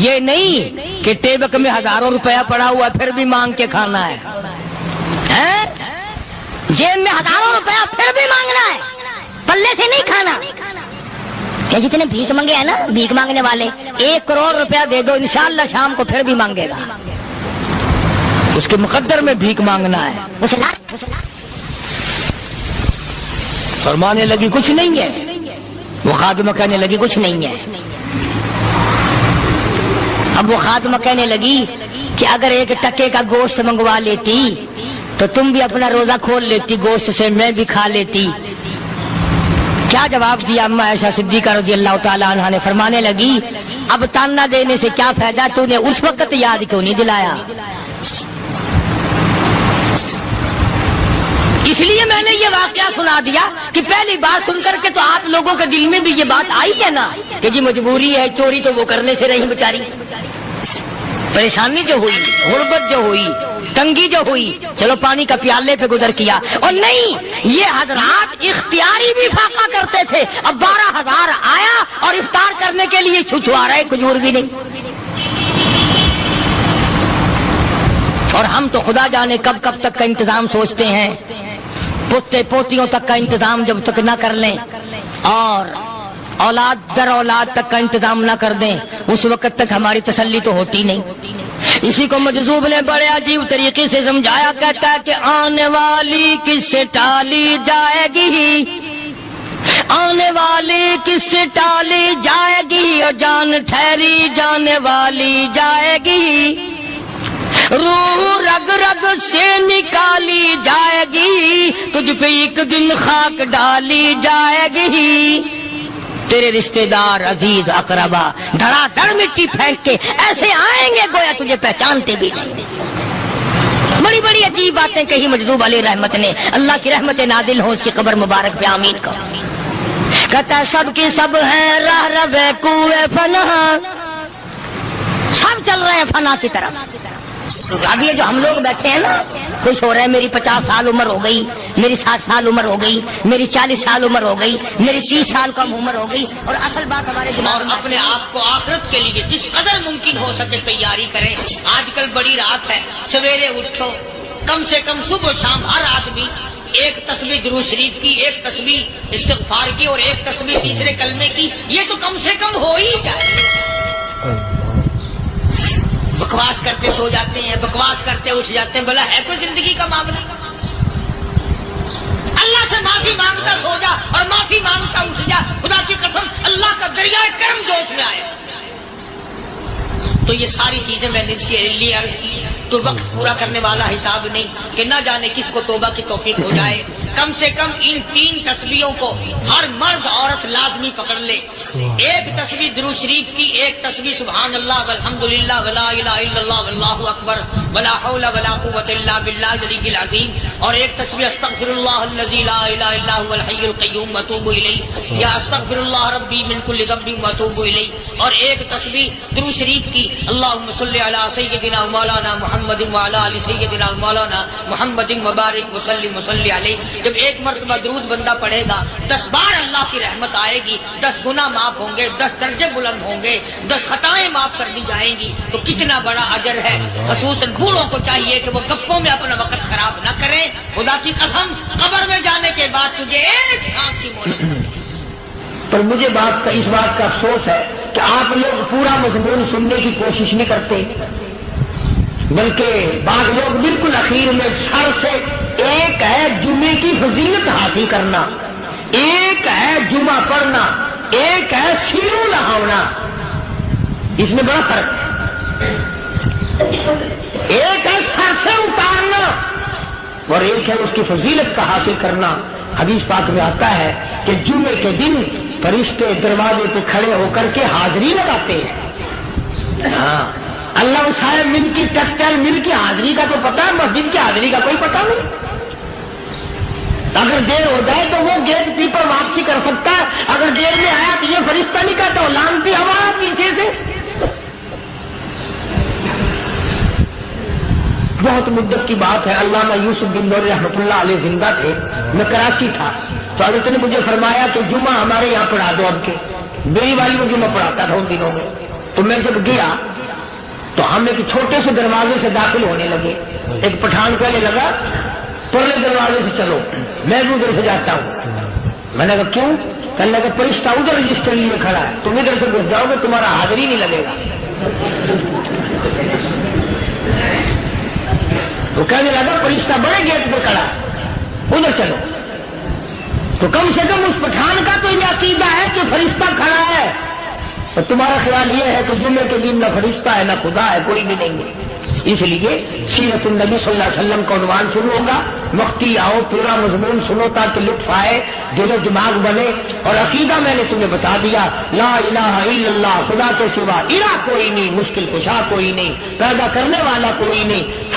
یہ نہیں کہ ٹیبک میں 1000 روپیہ پڑا ہوا پھر بھی مانگ کے کھانا ہے، جیب میں 1000 روپیہ پھر بھی مانگنا ہے، پلے سے نہیں کھانا۔ کہ جتنے بھیک مانگے ہیں نا، بھیک مانگنے والے 1 کروڑ روپیہ دے دو انشاءاللہ شام کو پھر بھی مانگے گا، اس کے مقدر میں بھیک مانگنا ہے۔ فرمانے لگی کچھ نہیں ہے، وہ خادمہ کہنے لگی کچھ نہیں ہے۔ اب وہ خادمہ کہنے لگی کہ اگر 1 ٹکے کا گوشت منگوا لیتی تو تم بھی اپنا روزہ کھول لیتی، گوشت سے میں بھی کھا لیتی۔ کیا جواب دیا اما عائشہ صدیقہ رضی اللہ تعالیٰ عنہ نے؟ فرمانے لگی اب تانا دینے سے کیا فائدہ، تو نے اس وقت یاد کیوں نہیں دلایا؟ اس لیے میں نے یہ واقعہ سنا دیا کہ پہلی بات سن کر کے تو آپ لوگوں کے دل میں بھی یہ بات آئی ہے نا کہ جی مجبوری ہے، چوری تو وہ کرنے سے رہی بیچاری، پریشانی جو ہوئی، غربت جو ہوئی، تنگی جو ہوئی چلو پانی کا پیالے پہ گزر کیا، اور نہیں یہ حضرات اختیاری بھی فاقہ کرتے تھے. اب 12,000 آیا اور افطار کرنے کے لیے چھچھوا رہے، کھجور بھی نہیں. اور ہم تو خدا جانے کب کب تک کا انتظام سوچتے ہیں، پوتے پوتیوں تک کا انتظام جب تک نہ کر لیں اور اولاد در اولاد تک کا انتظام نہ کر دیں اس وقت تک ہماری تسلی تو ہوتی نہیں. اسی کو مجذوب نے بڑے عجیب طریقے سے سمجھایا، کہتا ہے کہ آنے والی کس سے ٹالی جائے گی، آنے والی کس سے ٹالی جائے گی، اور جان ٹھہری جانے والی جائے گی، روح رگ رگ سے نکالی جائے گی، تجھ پہ ایک دن خاک ڈالی جائے گی. تیرے رشتہ دار عزیز اقربا دھڑا دھڑ مٹی پھینک کے ایسے آئیں گے گویا تجھے پہچانتے بھی نہیں. بڑی بڑی عجیب باتیں کہی مجذوب علیہ رحمت نے. اللہ کی رحمت نازل ہو اس کی قبر مبارک پہ آمین کا. کہتا ہے سب کی سب ہیں راہ رہے کوئے فنا، سب چل رہے ہیں فنا کی طرف. اب یہ جو ہم لوگ بیٹھے ہیں نا خوش ہو رہے ہیں، میری 50 سال عمر ہو گئی، میری 60 سال عمر ہو گئی، میری 40 سال عمر ہو گئی، میری 30 سال کم عمر ہو گئی، اور اصل بات ہمارے دماغ میں اپنے آپ کو آخرت کے لیے جس قدر ممکن ہو سکے تیاری کریں. آج کل بڑی رات ہے، سویرے اٹھو، کم سے کم صبح و شام ہر آدمی ایک تسبیح درود شریف کی، ایک تسبیح استغفار کی، اور ایک تسبیح تیسرے کلمے کی. یہ تو کم سے کم ہو ہی جائے. بکواس کرتے سو جاتے ہیں، بکواس کرتے اٹھ جاتے ہیں. بلا ہے کوئی زندگی کا معاملہ؟ اللہ سے معافی مانگتا سو جا اور معافی مانگتا اٹھ جا. خدا کی قسم اللہ کا دریائے کرم جوش میں آئے. تو یہ ساری چیزیں میں نے لیے عرض کی تو وقت پورا کرنے والا حساب نہیں کہ نہ جانے کس کو توبہ کی توفیق ہو جائے. کم سے کم ان 3 تسبیحوں کو ہر مرد عورت لازمی پکڑ لے. ایک تسبیح درود شریف کی، ایک تسبیح سبحان اللہ والحمدللہ ولا الہ الا اللہ واللہ اکبر ولا حول ولا قوۃ الا باللہ العلی العظیم، اور ایک تسبیح استغفر اللہ الذی لا الہ الا هو الحی القیوم واتوب الیہ، یا استغفر اللہ ربی من کل ذنب واتوب الیہ، اور ایک تسبیح درود شریف کی اللہم صلی علی سیدنا مولانا محمد وعلی آل سیدنا مولانا محمد مبارک وسلم وصلی علیہ. جب ایک مرتبہ درود بندہ پڑھے گا 10 بار اللہ کی رحمت آئے گی، 10 گناہ معاف ہوں گے، 10 درجے بلند ہوں گے، 10 خطائیں معاف کر دی جائیں گی. تو کتنا بڑا اجر ہے. خصوصاً بوڑھوں کو چاہیے کہ وہ گپوں میں اپنا وقت خراب نہ کریں. خدا کی قسم قبر میں جانے کے بعد تجھے ایک سانس کی مہلت. پر مجھے اس بات کا افسوس ہے کہ آپ لوگ پورا مضمون سننے کی کوشش نہیں کرتے، بلکہ بعض لوگ بالکل اخیر میں سر سے. ایک ہے جمعے کی فضیلت حاصل کرنا، ایک ہے جمعہ پڑھنا، ایک ہے سیروں نہاونا. اس میں بڑا فرق ہے. ایک ہے سر سے اتارنا اور ایک ہے اس کی فضیلت کا حاصل کرنا. حدیث پاک میں آتا ہے کہ جمعے کے دن فرشتے دروازے پہ کھڑے ہو کر کے حاضری لگاتے ہیں. ہاں، اللہ صاحب مل کی ٹیکسٹائل مل کی حاضری کا تو پتا ہے، مسجد کی حاضری کا کوئی پتا نہیں. اگر دیر ہو جائے تو وہ گیٹ کیپر واپسی کر سکتا ہے. اگر دیر میں آیا تو یہ فرشتہ نہیں کہتا، لانتی ہوا پیچھے سے. بہت مدت کی بات ہے، علامہ یوسف بن نور رحمۃ اللہ علیہ زندہ تھے. میں کراچی تھا تو حضرت نے مجھے فرمایا کہ جمعہ ہمارے یہاں پڑھا دو. اب کے میری والی میں جمعہ پڑھاتا تھا ان دنوں میں. تو میں جب گیا تو ہم ایک چھوٹے سے دروازے سے داخل ہونے لگے. ایک پٹھان کہنے لگا پرلے دروازے سے چلو، میں بھی ادھر سے جاتا ہوں. میں نے کہا کیوں؟ کہنے لگا فرشتہ ادھر رجسٹر لیے کھڑا ہے، تم ادھر سے گھس جاؤ گے تمہارا حاضری نہیں لگے گا. تو کہنے لگا فرشتہ بڑے گیٹ پہ کھڑا ہے، ادھر چلو. تو کم سے کم اس پٹھان کا تو یہ عقیدہ ہے کہ فرشتہ کھڑا ہے. اور تمہارا خیال یہ ہے کہ جمعے کے دن نہ فرشتہ ہے نہ خدا ہے، کوئی بھی نہیں ہے. اس لیے سیرت النبی صلی اللہ علیہ وسلم کا عنوان شروع ہوگا. وقتی آؤ، پورا مضمون سنو تاکہ لطف آئے، دل و دماغ بنے. اور عقیدہ میں نے تمہیں بتا دیا، لا الہ الا اللہ، خدا کے سوا الہ کوئی نہیں، مشکل کشا کوئی نہیں، پیدا کرنے والا کوئی نہیں.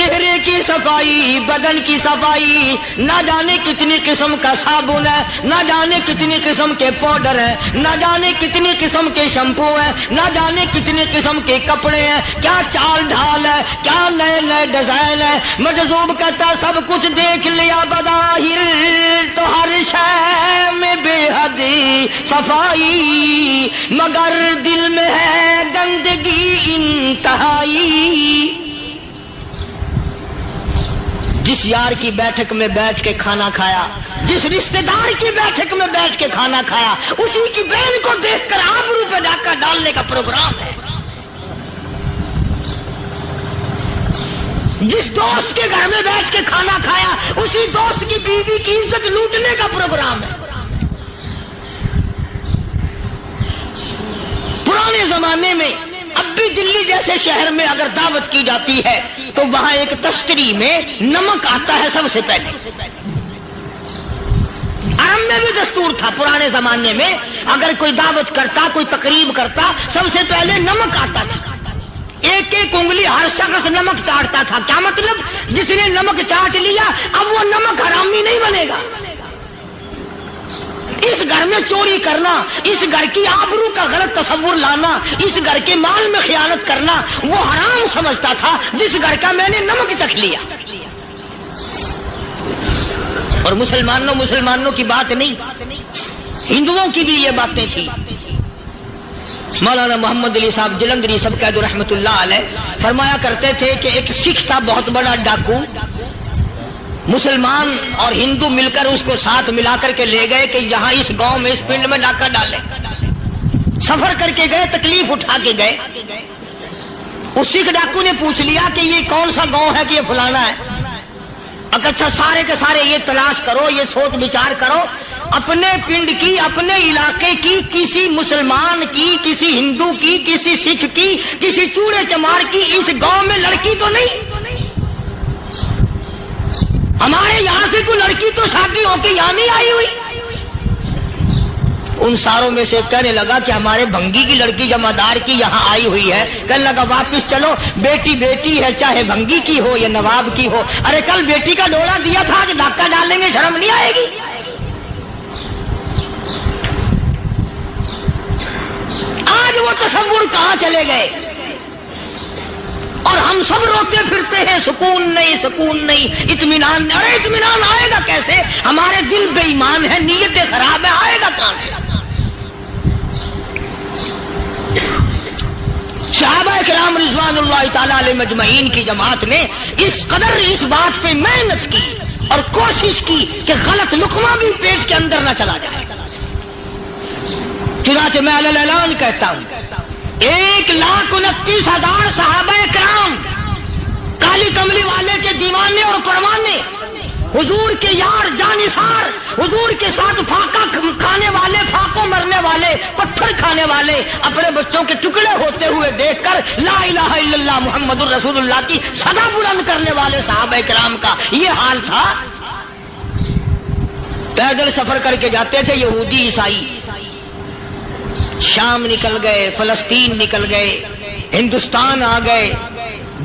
چہرے کی صفائی، بدن کی صفائی، نہ جانے کتنی قسم کا صابن ہے، نہ جانے کتنی قسم کے پاؤڈر ہیں، نہ جانے کتنی قسم کے شیمپو ہیں، نہ جانے کتنی قسم کے کپڑے ہیں، کیا چال ڈھال ہے، کیا نئے نئے ڈیزائن ہے۔ مجذوب کہتا ہے سب کچھ دیکھ لیا بظاہر، تو ہر شے میں بے حد صفائی، مگر دل میں ہے گندگی انتہائی۔ جس یار کی بیٹھک میں بیٹھ کے کھانا کھایا، جس رشتہ دار کی بیٹھک میں بیٹھ کے کھانا کھایا، اسی کی بہن کو دیکھ کر آبرو پہ ڈاکہ ڈالنے کا پروگرام ہے۔ جس دوست کے گھر میں بیٹھ کے کھانا کھایا، اسی دوست کی بیوی کی عزت لوٹنے کا پروگرام ہے۔ پرانے زمانے میں اب بھی دلی جیسے شہر میں اگر دعوت کی جاتی ہے تو وہاں ایک تشتری میں نمک آتا ہے سب سے پہلے۔ عرب میں بھی دستور تھا پرانے زمانے میں، اگر کوئی دعوت کرتا، کوئی تقریب کرتا، سب سے پہلے نمک آتا تھا۔ ایک ایک انگلی ہر شخص نمک چاٹتا تھا۔ کیا مطلب؟ جس نے نمک چاٹ لیا اب وہ نمک حرامی نہیں بنے گا۔ اس گھر میں چوری کرنا، اس گھر کی آبرو کا غلط تصور لانا، اس گھر کے مال میں خیانت کرنا وہ حرام سمجھتا تھا جس گھر کا میں نے نمک چکھ لیا۔ اور مسلمانوں کی بات نہیں، ہندوؤں کی بھی یہ باتیں تھی۔ مولانا محمد علی صاحب جلندری سب قید رحمت اللہ علیہ فرمایا کرتے تھے کہ ایک سکھ تھا بہت بڑا ڈاکو، مسلمان اور ہندو مل کر اس کو ساتھ ملا کر کے لے گئے کہ یہاں اس گاؤں میں اس پنڈ میں ڈاکہ ڈالے۔ سفر کر کے گئے، تکلیف اٹھا کے گئے۔ اس سکھ ڈاکو نے پوچھ لیا کہ یہ کون سا گاؤں ہے کہ یہ فلانا ہے۔ اچھا سارے کے سارے یہ تلاش کرو، یہ سوچ بچار کرو، اپنے پنڈ کی، اپنے علاقے کی، کسی مسلمان کی، کسی ہندو کی، کسی سکھ کی، کسی چوڑے چمار کی اس گاؤں میں لڑکی تو نہیں؟ ہمارے یہاں سے کوئی لڑکی تو شادی ہو کے یہاں نہیں آئی ہوئی۔ ان ساروں میں سے کہنے لگا کہ ہمارے بھنگی کی لڑکی جمعدار کی یہاں آئی ہوئی ہے۔ کہنے لگا واپس چلو، بیٹی بیٹی ہے، چاہے بھنگی کی ہو یا نواب کی ہو۔ ارے کل بیٹی کا ڈولا دیا تھا کہ ڈاکہ ڈالیں گے، شرم نہیں آئے گی؟ آج وہ تصور کہاں چلے گئے؟ اور ہم سب روتے پھرتے ہیں سکون نہیں، سکون نہیں، اطمینان نہیں۔ ارے اطمینان آئے گا کیسے؟ ہمارے دل بے ایمان ہے، نیتیں خراب ہے، آئے گا کہاں سے؟ صحابہ کرام رضوان اللہ تعالی علیہ مجمعین کی جماعت نے اس قدر اس بات پہ محنت کی اور کوشش کی کہ غلط لقمہ بھی پیٹ کے اندر نہ چلا جائے۔ چنانچہ میں اعلان کہتا ہوں 1,29,000 صحابہ کرام، کالی کملی والے کے دیوانے اور پروانے، حضور کے یار جانثار، حضور کے ساتھ فاقہ کھانے والے، فاقوں مرنے والے، پتھر کھانے والے، اپنے بچوں کے ٹکڑے ہوتے ہوئے دیکھ کر لا الہ الا اللہ محمد الرسول اللہ کی صدا بلند کرنے والے صحابہ کرام کا یہ حال تھا۔ پیدل سفر کر کے جاتے تھے یہودی عیسائی، شام نکل گئے، فلسطین نکل گئے، ہندوستان آ گئے،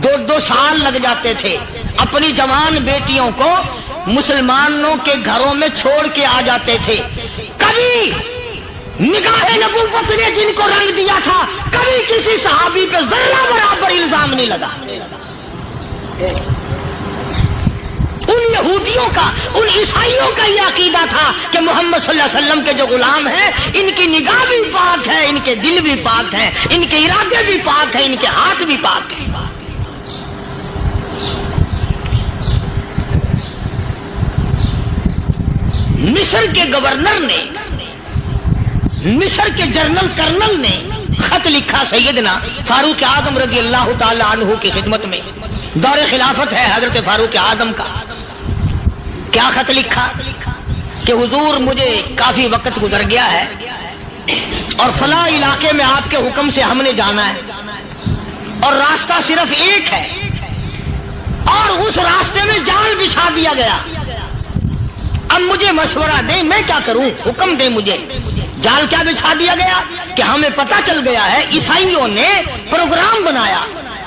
2 سال لگ جاتے تھے۔ اپنی جوان بیٹیوں کو مسلمانوں کے گھروں میں چھوڑ کے آ جاتے تھے۔ کبھی نگاہ نبوت نے جن کو رنگ دیا تھا، کبھی کسی صحابی پہ ذرہ برابر الزام نہیں لگا۔ ان یہودیوں کا، ان عیسائیوں کا یہ عقیدہ تھا کہ محمد صلی اللہ علیہ وسلم کے جو غلام ہیں ان کی نگاہ بھی پاک ہے، ان کے دل بھی پاک ہیں، ان کے ارادے بھی پاک ہیں، ان کے ہاتھ بھی پاک ہیں۔ مصر کے گورنر نے، مصر کے جنرل کرنل نے خط لکھا سیدنا فاروق اعظم رضی اللہ تعالی عنہ کی خدمت میں، دور خلافت ہے حضرت فاروق اعظم کا۔ کیا خط لکھا کہ حضور مجھے کافی وقت گزر گیا ہے اور فلاں علاقے میں آپ کے حکم سے ہم نے جانا ہے اور راستہ صرف ایک ہے اور اس راستے میں جال بچھا دیا گیا۔ اب مجھے مشورہ دیں میں کیا کروں، حکم دیں مجھے۔ جال کیا بچھا دیا گیا کہ ہمیں پتہ چل گیا ہے عیسائیوں نے پروگرام بنایا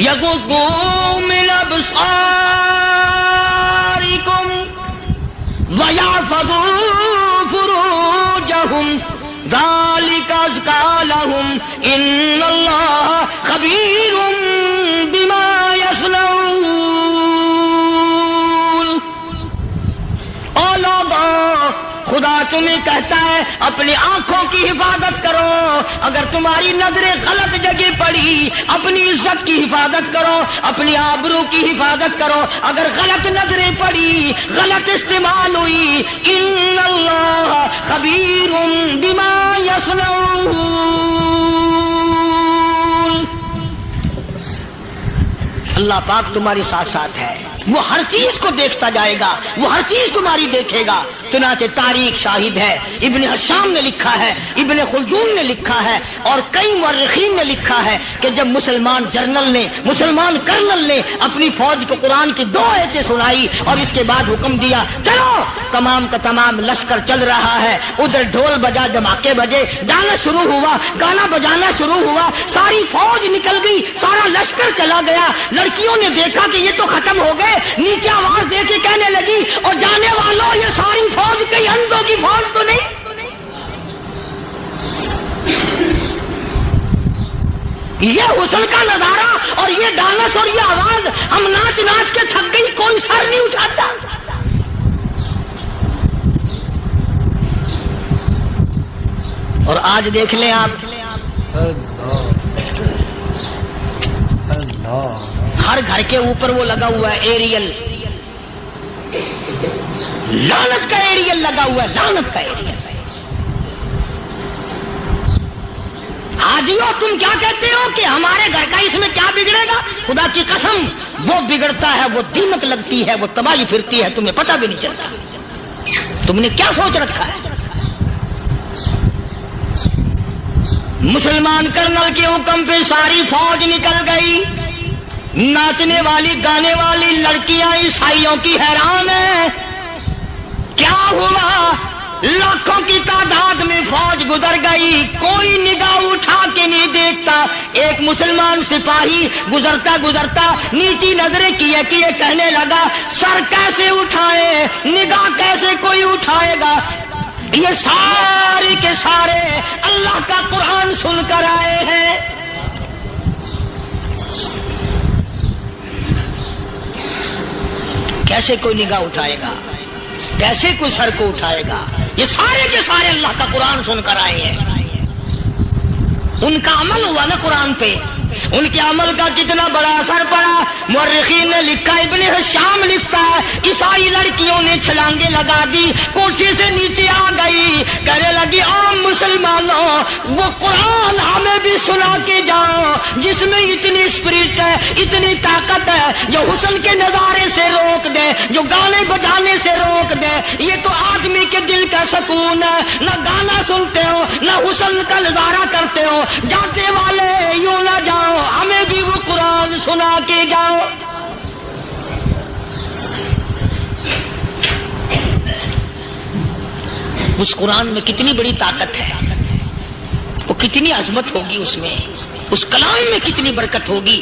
یغضوا من ابصارکم ویحفظوا فروجہم ذالک ازکی لہم ان اللہ خبیر بما یصنعون۔ او لوگوں، خدا تمہیں کہتا ہے اپنی آنکھوں کی حفاظت کرو، اگر تمہاری نظریں غلط جگہ پڑی اپنی عزت کی حفاظت کرو، اپنی آبرو کی حفاظت کرو، اگر غلط نظریں پڑی غلط استعمال ہوئی، ان اللہ خبیر بما یصنعون۔ اللہ پاک تمہاری ساتھ ساتھ ہے، وہ ہر چیز کو دیکھتا جائے گا، وہ ہر چیز تمہاری دیکھے گا۔ چنانچہ تاریخ شاہد ہے، ابن حشام نے لکھا ہے، ابن خلدون نے لکھا ہے، اور کئی مورخین نے لکھا ہے کہ جب مسلمان جرنل نے، مسلمان کرنل نے اپنی فوج کو قرآن کی 2 آیتیں سنائی اور اس کے بعد حکم دیا چلو، تمام کا تمام لشکر چل رہا ہے، ادھر ڈھول بجا، دھماکے بجے، گانا شروع ہوا، گانا بجانا شروع ہوا، ساری فوج نکل گئی، سارا لشکر چلا گیا۔ لڑکیوں نے دیکھا کہ یہ تو ختم ہو گئے، نیچے آواز دے کے کہنے لگی اور جانے والوں یہ ساری فوج کئی اندھوں کی فوج تو نہیں؟ یہ حسن کا نظارہ اور یہ ڈانس اور یہ آواز، ہم ناچ ناچ کے تھک گئی، کوئی سر نہیں اٹھاتا۔ اور آج دیکھ لیں آپ، ہر گھر کے اوپر وہ لگا ہوا ہے ایریل، لعنت کا ایریل لگا ہوا ہے، لعنت کا ایریل۔ حاجیو تم کیا کہتے ہو کہ ہمارے گھر کا اس میں کیا بگڑے گا؟ خدا کی قسم وہ بگڑتا ہے، وہ دیمک لگتی ہے، وہ تباہی پھرتی ہے، تمہیں پتہ بھی نہیں چلتا۔ تم نے کیا سوچ رکھا ہے؟ مسلمان کرنل کے حکم پہ ساری فوج نکل گئی، ناچنے والی گانے والی لڑکیاں عیسائیوں کی حیران ہیں، کیا ہوا؟ لاکھوں کی تعداد میں فوج گزر گئی، کوئی نگاہ اٹھا کے نہیں دیکھتا۔ ایک مسلمان سپاہی گزرتا گزرتا نیچی نظریں کیے کہنے لگا سر کیسے اٹھائے، نگاہ کیسے کوئی اٹھائے گا؟ یہ سارے کے سارے اللہ کا قرآن سن کر آئے ہیں۔ کیسے کوئی نگاہ اٹھائے گا؟ کیسے کوئی سر کو اٹھائے گا؟ یہ سارے کے سارے اللہ کا قرآن سن کر آئے ہیں۔ ان کا عمل ہوا نا قرآن پہ، ان کے عمل کا کتنا بڑا اثر پڑا۔ مورخین نے لکھا، ابن حشام لکھتا ہے عیسائی لڑکیوں نے چھلانگیں لگا دی، کوٹھی سے نیچے آ گئی، کہنے لگی عام مسلمانوں وہ قرآن ہمیں بھی سنا کے جاؤ جس میں اتنی اسپرٹ ہے، اتنی طاقت ہے، جو حسن کے نظارے سے روک دے، جو گانے بجانے سے روک دے۔ یہ تو آدمی کے دل کا سکون ہے، نہ گانا سنتے ہو نہ حسن کا نظارہ کرتے ہو، جاتے والے یوں نہ جاؤ، ہمیں بھی وہ قرآن سنا کے جاؤ۔ اس قرآن میں کتنی بڑی طاقت ہے، وہ کتنی عظمت ہوگی اس میں، اس کلام میں کتنی برکت ہوگی،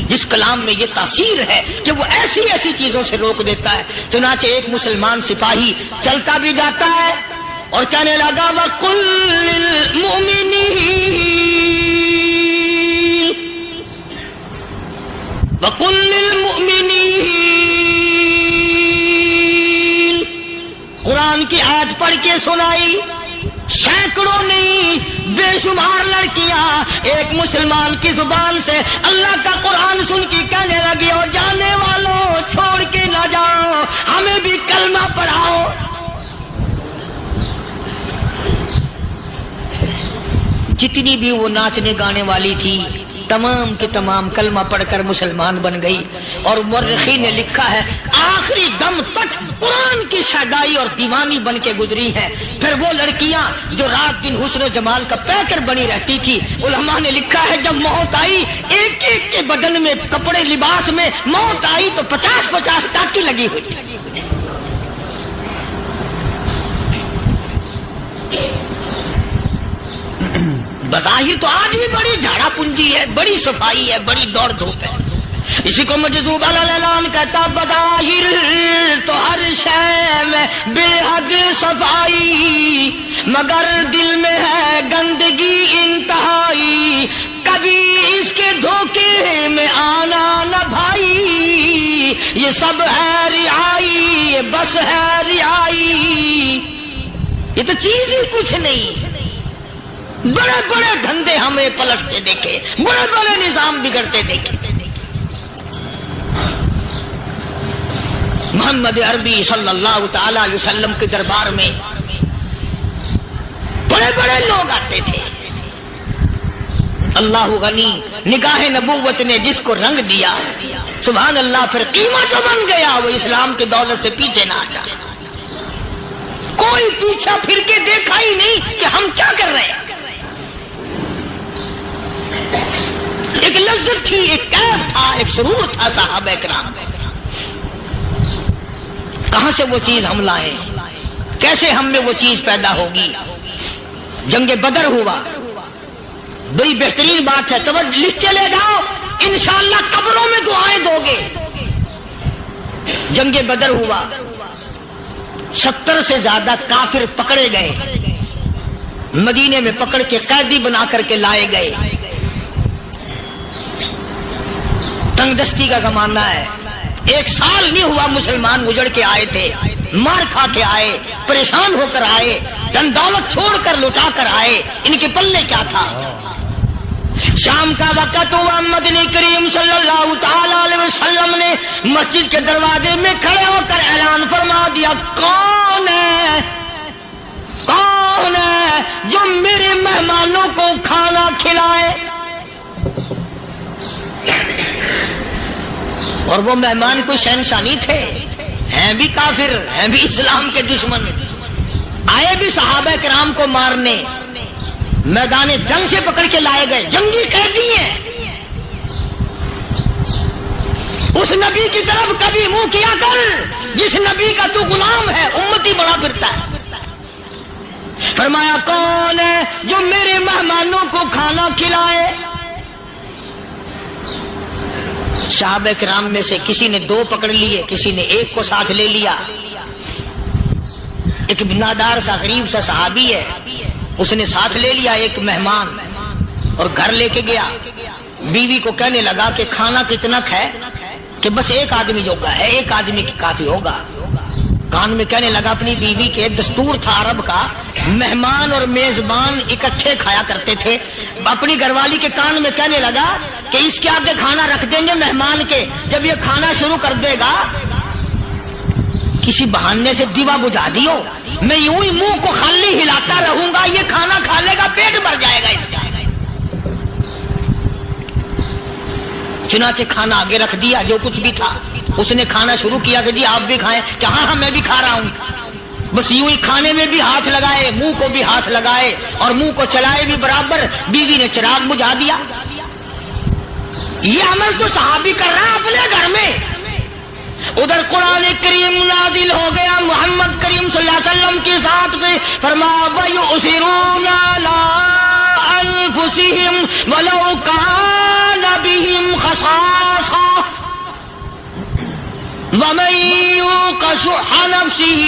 جس کلام میں یہ تاثیر ہے کہ وہ ایسی ایسی چیزوں سے روک دیتا ہے۔ چنانچہ ایک مسلمان سپاہی چلتا بھی جاتا ہے اور کہنے لگا وَقُلْ لِلْمُؤْمِنِينَ وَقُلْ لِلْمُؤْمِنِينَ، قرآن کی آیت پڑھ کے سنائی۔ سینکڑوں نہیں بے شمار لڑکیاں ایک مسلمان کی زبان سے اللہ کا قرآن سن کے کہنے لگی اور جانے والوں چھوڑ کے نہ جاؤ، ہمیں بھی کلمہ پڑھاؤ۔ جتنی بھی وہ ناچنے گانے والی تھی تمام کے تمام کلمہ پڑھ کر مسلمان بن گئی۔ اور مورخین نے لکھا ہے آخری دم تک قرآن کی شیدائی اور دیوانی بن کے گزری ہے۔ پھر وہ لڑکیاں جو رات دن حسن و جمال کا پیکر بنی رہتی تھی، علماء نے لکھا ہے جب موت آئی ایک ایک کے بدن میں کپڑے لباس میں موت آئی تو 50-50 ٹاکی لگی ہوئی تھی۔ بظاہر تو آج بھی بڑی جھاڑا پنجی ہے، بڑی صفائی ہے، بڑی دوڑ دھوپ ہے، اسی کو مجذوب اعلان کہتا بظاہر تو ہر شے میں بے حد صفائی، مگر دل میں ہے گندگی انتہائی، کبھی اس کے دھوکے میں آنا نہ بھائی، یہ سب ہے رعائی، یہ بس ہے رعائی، یہ تو چیز ہی کچھ نہیں۔ بڑے بڑے دھندے ہمیں پلٹتے دیکھے، بڑے بڑے نظام بگڑتے دیکھے۔ محمد عربی صلی اللہ تعالی علیہ وسلم کے دربار میں بڑے بڑے لوگ آتے تھے۔ اللہ غنی، نگاہ نبوت نے جس کو رنگ دیا، سبحان اللہ، پھر قیمت جو بن گیا وہ اسلام کے دولت سے پیچھے نہ ہٹا۔ کوئی پیچھا پھر کے دیکھا ہی نہیں کہ ہم کیا کر رہے ہیں۔ ایک لذت تھی، ایک کیف تھا، ایک سرور تھا صحابہ کرام۔ کہاں سے وہ چیز ہم لائیں؟ کیسے ہم میں وہ چیز پیدا ہوگی؟ جنگ بدر ہوا، بڑی بہترین بات ہے، توجہ لکھ کے لے جاؤ، انشاءاللہ قبروں میں دعائیں دو گے۔ جنگ بدر ہوا، 70 سے زیادہ کافر پکڑے گئے، مدینے میں پکڑ کے قیدی بنا کر کے لائے گئے۔ تنگ دستی کا زمانہ ہے، 1 سال نہیں ہوا مسلمان گزر کے آئے تھے، مار کھا کے آئے، پریشان ہو کر آئے، دن دولت چھوڑ کر لٹا کر آئے، ان کے پلے کیا تھا؟ شام کا وقت ہوا، مدنی کریم صلی اللہ تعالی علیہ وسلم نے مسجد کے دروازے میں کھڑے ہو کر اعلان فرما دیا، کون ہے، کون ہے جو میرے مہمانوں کو کھانا کھلائے؟ اور وہ مہمان کوئی شہنشاہ نہیں تھے، ہیں بھی کافر، ہیں بھی اسلام کے دشمن، آئے بھی صحابہ کرام کو مارنے، میدان جنگ سے پکڑ کے لائے گئے، جنگی قیدی ہیں۔ اس نبی کی طرف کبھی منہ کیا کر جس نبی کا تو غلام ہے، امتی بڑا پھرتا ہے۔ فرمایا کون ہے جو میرے مہمانوں کو کھانا کھلائے؟ صحابہ کرام میں سے کسی نے 2 پکڑ لیے، کسی نے 1 کو ساتھ لے لیا۔ ایک بنادار سا غریب سا صحابی ہے، اس نے ساتھ لے لیا ایک مہمان اور گھر لے کے گیا۔ بیوی کو کہنے لگا کہ کھانا کتنا کھائے؟ کہ بس 1 آدمی جو کا ہے، 1 آدمی کی کافی ہوگا۔ کان میں کہنے لگا اپنی بیوی کے، دستور تھا عرب کا، مہمان اور میزبان اکٹھے کھایا کرتے تھے۔ اپنی گھر والی کے کان میں کہنے لگا کہ اس کے آگے کھانا رکھ دیں گے مہمان کے، جب یہ کھانا شروع کر دے گا کسی بہانے سے دیوا بجھا دیو، میں یوں ہی منہ کو خالی ہلاتا رہوں گا، یہ کھانا کھا لے گا، پیٹ بھر جائے گا اس کا۔ چنانچہ کھانا آگے رکھ دیا، جو کچھ بھی تھا، اس نے کھانا شروع کیا کہ جی آپ بھی کھائیں، کہ ہاں میں بھی کھا رہا ہوں۔ بس یوں ہی کھانے میں بھی ہاتھ لگائے، منہ کو بھی ہاتھ لگائے اور منہ کو چلائے بھی برابر۔ بیوی نے چراغ بجھا دیا۔ یہ عمل تو صحابی کر رہا ہے اپنے گھر میں۔ ادھر قرآن کریم نازل ہو گیا محمد کریم صلی اللہ علیہ وسلم کی ذات پہ، فرمایا وَيُؤْثِرُونَ عَلَىٰ أَنفُسِهِمْ وَلَوْ كَانَ بِهِمْ خَصَاصَةٌ وَمَن يُوقَ شُحَّ نَفْسِهِ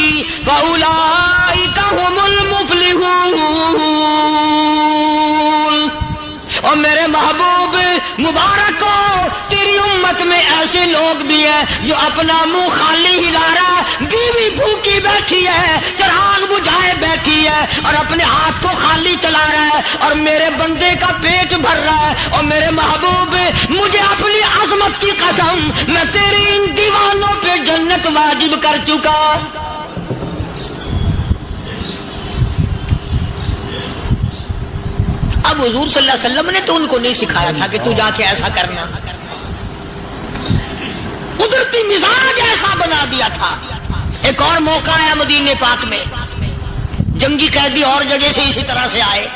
فَأُولَٰئِكَ هُمُ الْمُفْلِحُونَ۔ اور میرے محبوب مبارک ہو، تیری امت میں ایسے لوگ بھی ہیں جو اپنا منہ خالی ہلا رہا ہے، بیوی بھوکی بیٹھی ہے، چراغ بجھائے بیٹھی ہے اور اپنے ہاتھ کو خالی چلا رہا ہے اور میرے بندے کا پیٹ بھر رہا ہے۔ اور میرے محبوب مجھے اپنی عظمت کی قسم، میں تیری ان دیوانوں پہ جنت واجب کر چکا۔ اب حضور صلی اللہ علیہ وسلم نے تو ان کو نہیں سکھایا تھا کہ تو جا کے ایسا کرنا، قدرتی مزاج ایسا بنا دیا تھا۔ ایک اور موقع آیا مدینے پاک میں، جنگی قیدی اور جگہ سے اسی طرح سے آئے۔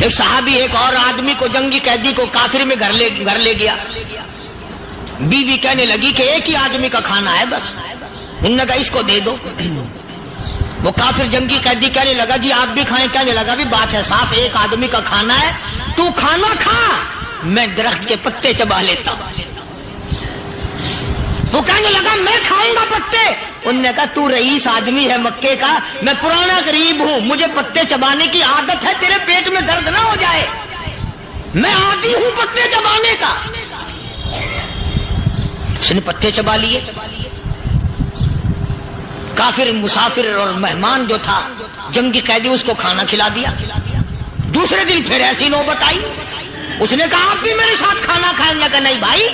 ایک صحابی ایک اور آدمی کو، جنگی قیدی کو کافر میں گھر لے گیا۔ بیوی کہنے لگی کہ 1 ہی آدمی کا کھانا ہے بس، انہوں نے کہا اس کو دے دو۔ وہ کافر جنگی قیدی کہنے لگا جی آپ بھی کھائیں، کہنے لگا بھی بات ہے صاف، 1 آدمی کا کھانا ہے، تو کھانا کھا میں درخت کے پتے چبا لیتا ہوں۔ وہ کہنے لگا میں کھاؤں گا پتے۔ انہوں نے کہا تو رئیس آدمی ہے مکے کا، میں پرانا غریب ہوں، مجھے پتے چبانے کی عادت ہے، تیرے پیٹ میں درد نہ ہو جائے، میں عادی ہوں پتے چبانے کا۔ اس نے پتے چبا لیے۔ کافر مسافر اور مہمان جو تھا جنگی قیدی، اس کو کھانا کھلا دیا۔ دوسرے دن پھر ایسی نوبت آئی، اس نے کہا آپ بھی میرے ساتھ کھانا کھائیں گے؟ کہ نہیں بھائی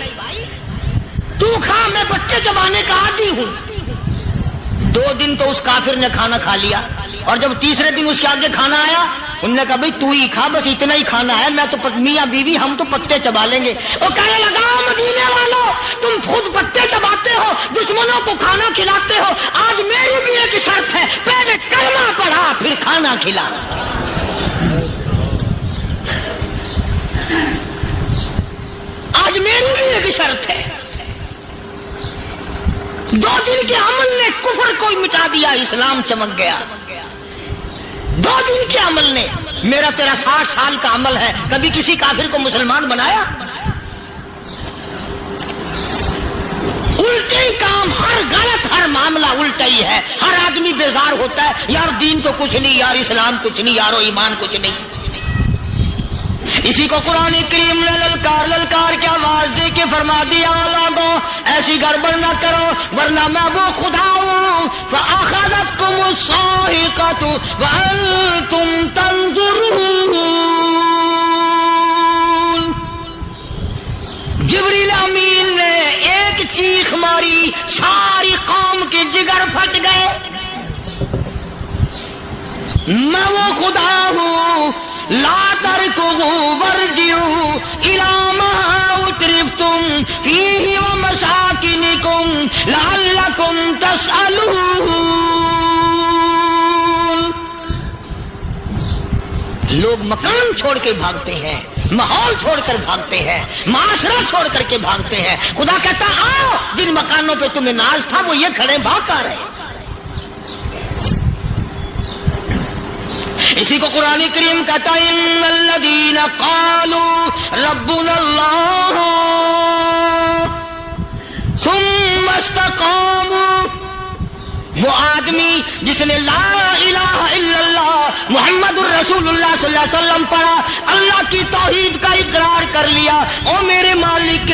تو کھا، میں بچے چبانے کا عادی ہوں۔ 2 دن تو اس کافر نے کھانا کھا لیا، اور جب تیسرے دن اس کے آگے کھانا آیا، انہوں نے کہا بھائی تو ہی کھا، بس اتنا ہی کھانا ہے، میں تو میاں بیوی ہم تو پتے چبا لیں گے۔ وہ کہنے لگا مدینے والوں، تم خود پتے چباتے ہو، دشمنوں کو کھانا کھلاتے ہو، آج میری بھی ایک شرط ہے، پہلے کلمہ پڑھا پھر کھانا کھلا۔ آج میری بھی ایک شرط ہے۔ 2 دن کے عمل نے کفر کو مٹا دیا، اسلام چمک گیا۔ 2 دن کے عمل نے، میرا تیرا 60 سال کا عمل ہے، کبھی کسی کافر کو مسلمان بنایا؟ الٹے ہی کام، ہر غلط، ہر معاملہ الٹا ہی ہے۔ ہر آدمی بیزار ہوتا ہے، یار دین تو کچھ نہیں، یار اسلام کچھ نہیں، یارو ایمان کچھ نہیں۔ اسی کو قرآن کریم نے للکار کے آواز دے کے فرما دیا لوگوں ایسی گڑبڑ نہ کرو ورنہ میں وہ خدا ہوں۔ فَأَخَذَتْكُمُ الصَّاعِقَةُ وَأَنْتُمْ تَنظُرُونَ۔ جبریل امین نے ایک چیخ ماری، ساری قوم کے جگر پھٹ گئے۔ میں وہ خدا ہوں، لا تركضوا وارجعوا إلى ما أترفتم فيه ومساكنكم لعلكم تسألون۔ لوگ مکان چھوڑ کے بھاگتے ہیں، ماحول چھوڑ کر بھاگتے ہیں، معاشرہ چھوڑ کر کے بھاگتے ہیں۔ خدا کہتا آؤ، جن مکانوں پہ تمہیں ناز تھا وہ یہ کھڑے بھاگ کر رہے۔ اسی کو قرآن کریم کہتا ہے ان الذین قالوا ربنا اللہ ثم استقاموا، وہ آدمی جس نے لا الہ الا اللہ محمد الرسول اللہ صلی اللہ علیہ وسلم پڑھا، اللہ کی توحید کا اقرار کر لیا، او میرے مالک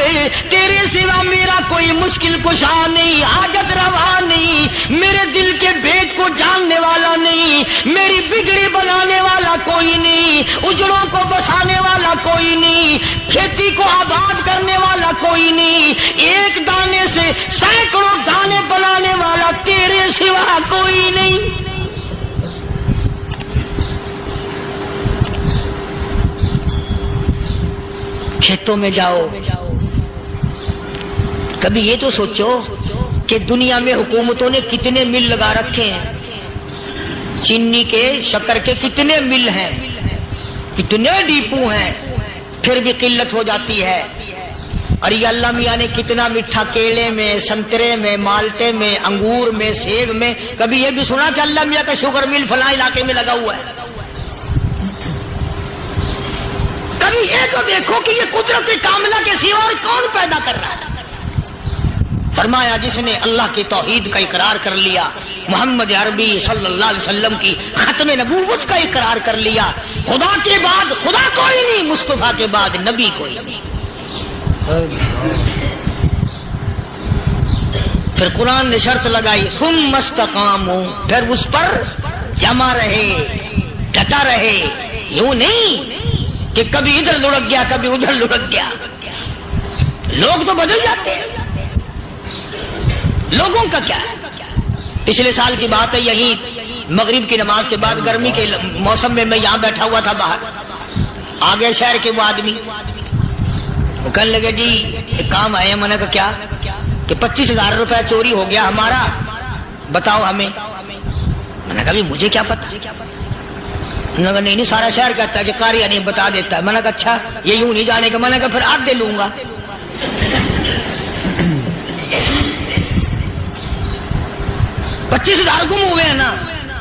تیرے سوا میرا کوئی مشکل کشا نہیں، حاجت روا نہیں، میرے دل کے بھید کو جاننے والا نہیں، میری بگڑی بنانے والا کوئی نہیں، اجڑوں کو بسانے والا کوئی نہیں، کھیتی کو آباد کرنے والا کوئی نہیں، ایک دانے سے سینکڑوں دانے بنانے والا تیرے سوا کوئی نہیں۔ کھیتوں میں جاؤ، کبھی یہ تو سوچو کہ دنیا میں حکومتوں نے کتنے مل لگا رکھے ہیں، چینی کے، شکر کے کتنے مل ہیں، کتنے ڈیپو ہیں، پھر بھی قلت ہو جاتی ہے۔ اور یہ اللہ میاں نے کتنا میٹھا کیلے میں، سنترے میں، مالٹے میں، انگور میں، سیب میں، کبھی یہ بھی سنا کہ اللہ میاں کا شوگر مل فلاں علاقے میں لگا ہوا ہے؟ کبھی یہ تو دیکھو کہ یہ قدرت کاملہ کے سوا اور کون پیدا کر رہا ہے؟ فرمایا جس نے اللہ کی توحید کا اقرار کر لیا، محمد عربی صلی اللہ علیہ وسلم کی ختم نبوت کا اقرار کر لیا، خدا کے بعد خدا کوئی نہیں، مصطفیٰ کے بعد نبی کوئی نہیں۔ پھر قرآن نے شرط لگائی ثم استقاموا، پھر اس پر جمع رہے، ڈٹا رہے، یوں نہیں کہ کبھی ادھر لڑک گیا کبھی ادھر لڑک گیا۔ لوگ تو بدل جاتے ہیں، لوگوں کا کیا ہے؟ پچھلے سال کی بات ہے، یہی مغرب کی نماز کے بعد گرمی کے موسم میں میں یہاں بیٹھا ہوا تھا باہر، آگے شہر کے وہ آدمی وہ کہنے لگے جی ایک کام آئے ہیں۔ میں نے کہا کیا؟ کہ 25,000 روپے چوری ہو گیا ہمارا، بتاؤ ہمیں۔ میں نے کہا مجھے کیا پتا؟ انہوں نے کہا نہیں سارا شہر کہتا ہے کہ قاری نہیں بتا دیتا ہے۔ میں نے کہا اچھا یہ یوں نہیں جانے کا؟ میں نے کہا پھر آدھے لوں گا۔ 25,000 گم ہوئے ہیں نا،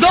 2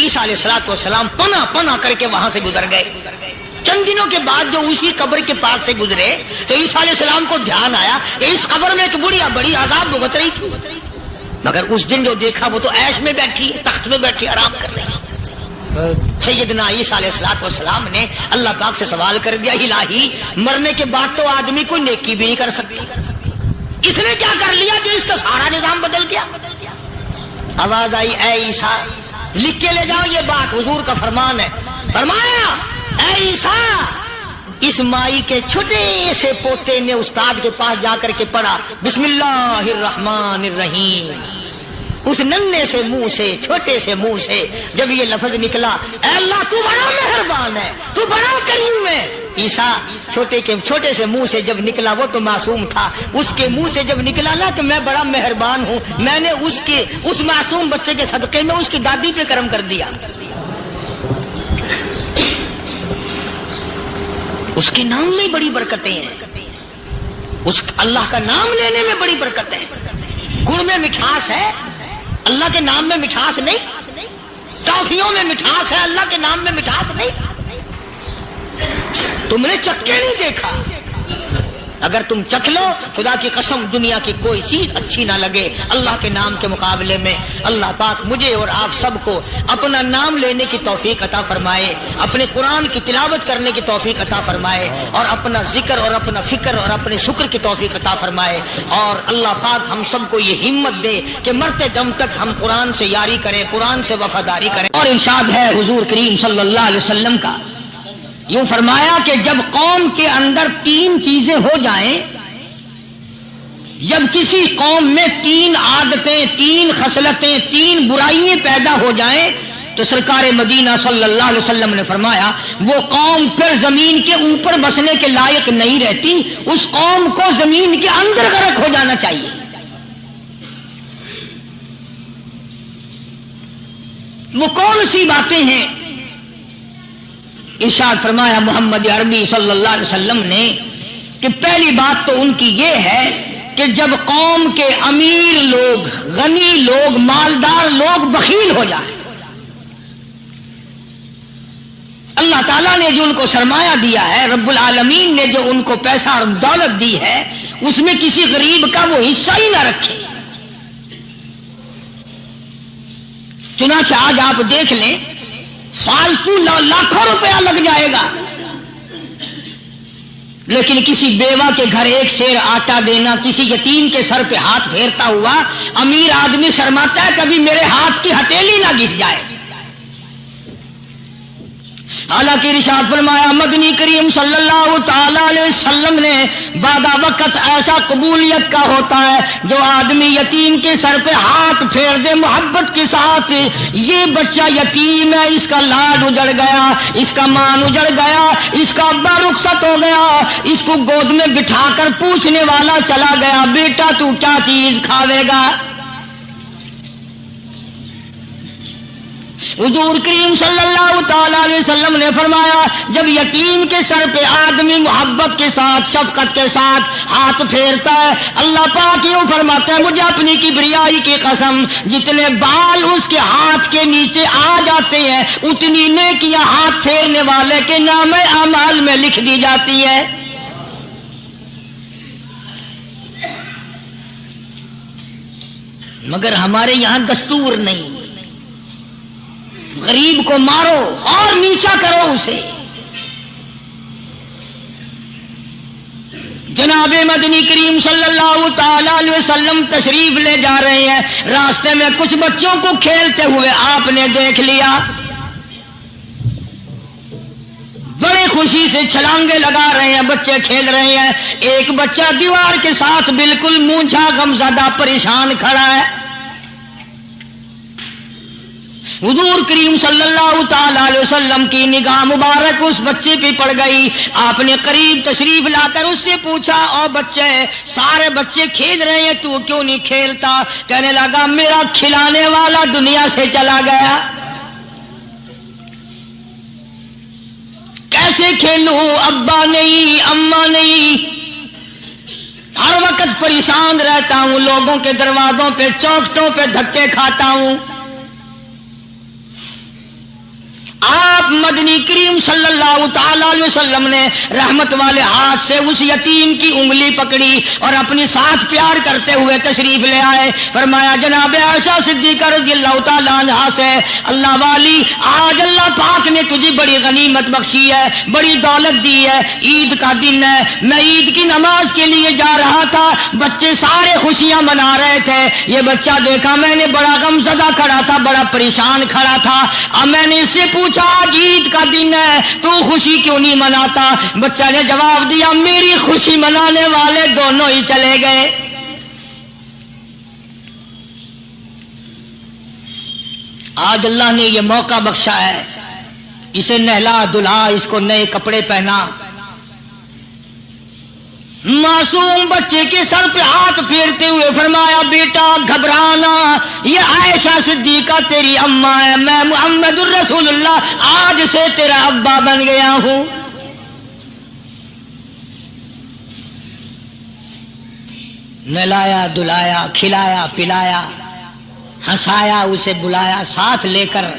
عیسیٰ علیہ السلام پنا پنا کر کے وہاں سے گزر گئے. چند دنوں کے بعد جو اسی قبر کے پاس سے گزرے تو عیسیٰ علیہ السلام کو دھیان آیا کہ اس قبر میں ایک بڑھیا بڑی عذاب بھگت رہی تھی، مگر اس دن جو دیکھا وہ تو عیش میں بیٹھی ہے، تخت میں بیٹھی آرام کر رہی ہے. سیدنا عیسیٰ علیہ السلام نے اللہ پاک سے سوال کر دیا، الہی مرنے کے بعد تو آدمی کوئی نیکی بھی نہیں کر سکتا، اس نے کیا کر لیا کہ اس کا سارا نظام بدل گیا؟ آواز آئی، اے عیسیٰ لکھ کے لے جاؤ یہ بات، حضور کا فرمان ہے. فرمایا، اے عیسیٰ اس مائی کے چھوٹے سے پوتے نے استاد کے پاس جا کر کے پڑھا بسم اللہ الرحمن الرحیم. اس ننھے سے منہ سے، چھوٹے سے منہ سے جب یہ لفظ نکلا، اے اللہ تو بڑا مہربان ہے، تو بڑا کریم ہے. عیسیٰ چھوٹے سے منہ سے جب نکلا، وہ تو معصوم تھا، اس کے منہ سے جب نکلا نا کہ میں بڑا مہربان ہوں، میں نے اس معصوم بچے کے صدقے میں اس کی دادی پہ کرم کر دیا. اس کے نام میں بڑی برکتیں ہیں، اس اللہ کا نام لینے میں بڑی برکتیں ہیں. گڑ میں مٹھاس ہے، اللہ کے نام میں مٹھاس نہیں. ٹافیوں میں مٹھاس ہے، اللہ کے نام میں مٹھاس نہیں. تم نے چکھ کے نہیں دیکھا، اگر تم چکھ لو خدا کی قسم دنیا کی کوئی چیز اچھی نہ لگے اللہ کے نام کے مقابلے میں. اللہ پاک مجھے اور آپ سب کو اپنا نام لینے کی توفیق عطا فرمائے، اپنے قرآن کی تلاوت کرنے کی توفیق عطا فرمائے، اور اپنا ذکر اور اپنا فکر اور اپنے شکر کی توفیق عطا فرمائے. اور اللہ پاک ہم سب کو یہ ہمت دے کہ مرتے دم تک ہم قرآن سے یاری کریں، قرآن سے وفاداری کریں. اور ارشاد ہے حضور کریم صلی اللہ علیہ وسلم کا، یوں فرمایا کہ جب قوم کے اندر 3 چیزیں ہو جائیں، جب کسی قوم میں 3 عادتیں، 3 خصلتیں، 3 برائیاں پیدا ہو جائیں تو سرکار مدینہ صلی اللہ علیہ وسلم نے فرمایا وہ قوم پھر زمین کے اوپر بسنے کے لائق نہیں رہتی، اس قوم کو زمین کے اندر غرق ہو جانا چاہیے. وہ کون سی باتیں ہیں؟ ارشاد فرمایا محمد عربی صلی اللہ علیہ وسلم نے کہ پہلی بات تو ان کی یہ ہے کہ جب قوم کے امیر لوگ، غنی لوگ، مالدار لوگ بخیل ہو جائیں، اللہ تعالیٰ نے جو ان کو سرمایہ دیا ہے، رب العالمین نے جو ان کو پیسہ اور دولت دی ہے، اس میں کسی غریب کا وہ حصہ ہی نہ رکھے. چنانچہ آج آپ دیکھ لیں فالتو لاکھوں روپیہ لگ جائے گا، لیکن کسی بیوہ کے گھر 1 سیر آٹا دینا، کسی یتیم کے سر پہ ہاتھ پھیرتا ہوا امیر آدمی شرماتا ہے کبھی میرے ہاتھ کی ہتھیلی نہ گھس جائے. حالانکہ ارشاد فرمایا مدنی کریم صلی اللہ تعالی علیہ وسلم نے بعد وقت ایسا قبولیت کا ہوتا ہے جو آدمی یتیم کے سر پہ ہاتھ پھیر دے محبت کے ساتھ، یہ بچہ یتیم ہے، اس کا لاڈ اجڑ گیا، اس کا مان اجڑ گیا، اس کا ابا رخصت ہو گیا، اس کو گود میں بٹھا کر پوچھنے والا چلا گیا بیٹا تو کیا چیز کھاوے گا. حضور کریم صلی اللہ تعالی علیہ وسلم نے فرمایا جب یتیم کے سر پہ آدمی محبت کے ساتھ، شفقت کے ساتھ ہاتھ پھیرتا ہے، اللہ پاک یوں فرماتا ہے مجھے اپنی کبریائی کی قسم جتنے بال اس کے ہاتھ کے نیچے آ جاتے ہیں اتنی نیکیاں ہاتھ پھیرنے والے کے نام اعمال میں لکھ دی جاتی ہے. مگر ہمارے یہاں دستور نہیں، غریب کو مارو اور نیچا کرو اسے. جناب مدنی کریم صلی اللہ تعالی علیہ وسلم تشریف لے جا رہے ہیں، راستے میں کچھ بچوں کو کھیلتے ہوئے آپ نے دیکھ لیا، بڑے خوشی سے چھلانگے لگا رہے ہیں، بچے کھیل رہے ہیں. ایک بچہ دیوار کے ساتھ بالکل مونجھا غمزدہ پریشان کھڑا ہے. حضور کریم صلی اللہ تعالی علیہ وسلم کی نگاہ مبارک اس بچے پہ پڑ گئی. آپ نے قریب تشریف لا کر اس سے پوچھا او بچے، سارے بچے کھیل رہے ہیں تو کیوں نہیں کھیلتا؟ کہنے لگا میرا کھلانے والا دنیا سے چلا گیا، کیسے کھیلوں؟ ابا نہیں، اماں نہیں، ہر وقت پریشان رہتا ہوں، لوگوں کے دروازوں پہ چوکٹوں پہ دھکے کھاتا ہوں. مدنی کریم صلی اللہ تعالی علیہ وسلم نے رحمت والے ہاتھ سے اس یتیم کی انگلی پکڑی اور اپنی ساتھ پیار کرتے ہوئے تشریف لے آئے. فرمایا جناب عائشہ صدیقہ رضی اللہ تعالی عنہا سے, اللہ والی آج اللہ پاک نے تجھے بڑی غنیمت بخشی ہے, بڑی دولت دی ہے, عید کا دن ہے, میں عید کی نماز کے لیے جا رہا تھا, بچے سارے خوشیاں منا رہے تھے, یہ بچہ دیکھا میں نے بڑا غم زدہ کھڑا تھا, بڑا پریشان کھڑا تھا. اب میں نے اس سے پوچھا آج عید کا دن ہے تو خوشی کیوں نہیں مناتا؟ بچہ نے جواب دیا میری خوشی منانے والے دونوں ہی چلے گئے. آج اللہ نے یہ موقع بخشا ہے, اسے نہلا دھلا, اس کو نئے کپڑے پہنا, معصوم بچے کے سر پہ ہاتھ پھیرتے ہوئے فرمایا بیٹا گھبرانا, یہ عائشہ صدیقہ تیری اماں ہے, میں محمد الرسول اللہ آج سے تیرا ابا بن گیا ہوں. نہلایا دھلایا, کھلایا پلایا, ہنسایا, اسے بلایا, ساتھ لے کر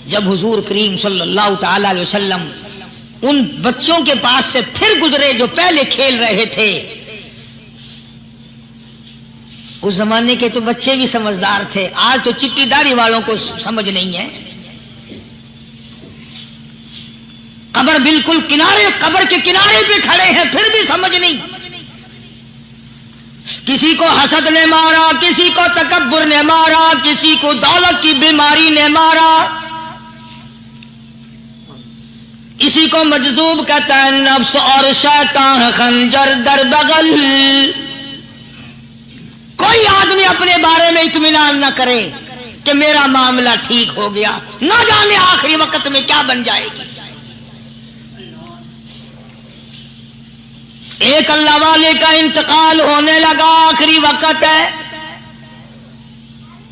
جب حضور کریم صلی اللہ تعالی علیہ وسلم ان بچوں کے پاس سے پھر گزرے جو پہلے کھیل رہے تھے. اس زمانے کے تو بچے بھی سمجھدار تھے, آج تو چٹی داڑھی والوں کو سمجھ نہیں ہے. قبر بالکل کنارے, قبر کے کنارے پہ کھڑے ہیں پھر بھی سمجھ نہیں. کسی کو حسد نے مارا, کسی کو تکبر نے مارا, کسی کو دولت کی بیماری نے مارا, اسی کو مجذوب کہتا ہے. نفس اور شیطان خنجر در بغل. کوئی آدمی اپنے بارے میں اطمینان نہ کرے کہ میرا معاملہ ٹھیک ہو گیا, نہ جانے آخری وقت میں کیا بن جائے گی. ایک اللہ والے کا انتقال ہونے لگا, آخری وقت ہے,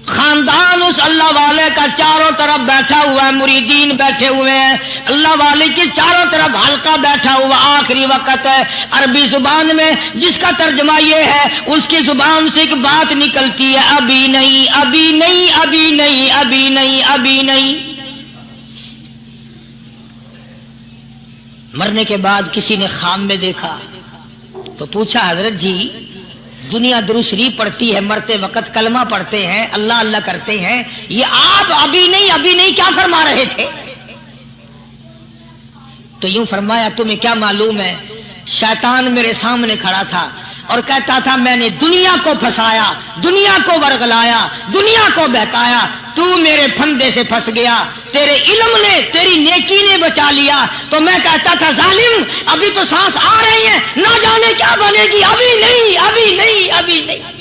خاندان اس اللہ والے کا چاروں طرف بیٹھا ہوا ہے, مریدین بیٹھے ہوئے ہیں, اللہ والے کے چاروں طرف حلقہ بیٹھا ہوا, آخری وقت ہے. عربی زبان میں جس کا ترجمہ یہ ہے, اس کی زبان سے ایک بات نکلتی ہے, ابھی نہیں, ابھی نہیں, ابھی نہیں, ابھی نہیں, ابھی نہیں. مرنے کے بعد کسی نے خواب میں دیکھا تو پوچھا حضرت جی دنیا درود شریف پڑھتی ہے, مرتے وقت کلمہ پڑھتے ہیں, اللہ اللہ کرتے ہیں, یہ آپ ابھی نہیں ابھی نہیں کیا فرما رہے تھے؟ تو یوں فرمایا تمہیں کیا معلوم ہے, شیطان میرے سامنے کھڑا تھا اور کہتا تھا میں نے دنیا کو پھنسایا, دنیا کو ورغلایا, دنیا کو بہکایا, تو میرے پھندے سے پھنس گیا, تیرے علم نے, تیری نیکی نے بچا لیا. تو میں کہتا تھا ظالم ابھی تو سانس آ رہی ہے, نہ جانے کیا بنے گی, ابھی نہیں, ابھی نہیں, ابھی نہیں.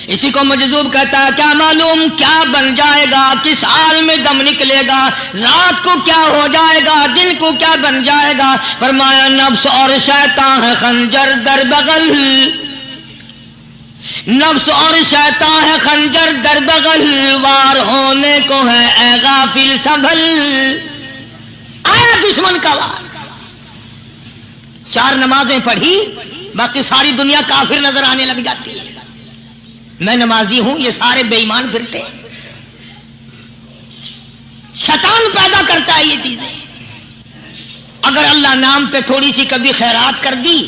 اسی کو مجذوب کہتا ہے کیا معلوم کیا بن جائے گا, کس حال میں دم نکلے گا, رات کو کیا ہو جائے گا, دن کو کیا بن جائے گا. فرمایا نفس اور شیطان ہے خنجر در بغل, نفس اور شیطان ہے خنجر در بغل, وار ہونے کو ہے اے غافل سنبھل. آیا دشمن کا وار, 4 نمازیں پڑھی, باقی ساری دنیا کافر نظر آنے لگ جاتی ہے. میں نمازی ہوں, یہ سارے بے ایمان پھرتے ہیں. شیطان پیدا کرتا ہے یہ چیزیں. اگر اللہ نام پہ تھوڑی سی کبھی خیرات کر دی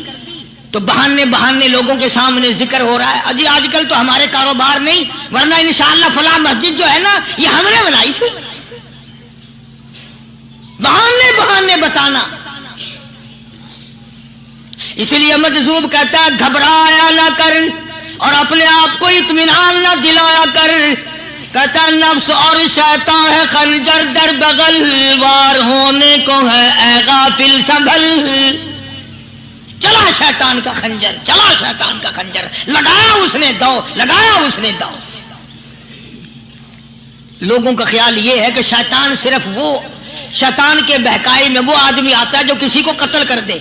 تو بہانے بہانے لوگوں کے سامنے ذکر ہو رہا ہے, اجی آج کل تو ہمارے کاروبار نہیں, ورنہ انشاءاللہ فلاں مسجد جو ہے نا یہ ہم نے بنائی تھی. بہانے بہانے بتانا. اسی لیے مجذوب کہتا ہے گھبرایا نہ کر اور اپنے آپ کو اطمینان نہ دلایا کر. کہتا نفس اور شیطان ہے خنجر در بغل, وار ہونے کو ہے اے غافل سنبھل. چلا شیطان کا خنجر, چلا شیطان کا خنجر, لگایا اس نے دو, لگایا اس نے دو. لوگوں کا خیال یہ ہے کہ شیطان صرف وہ, شیطان کے بہکائی میں وہ آدمی آتا ہے جو کسی کو قتل کر دے.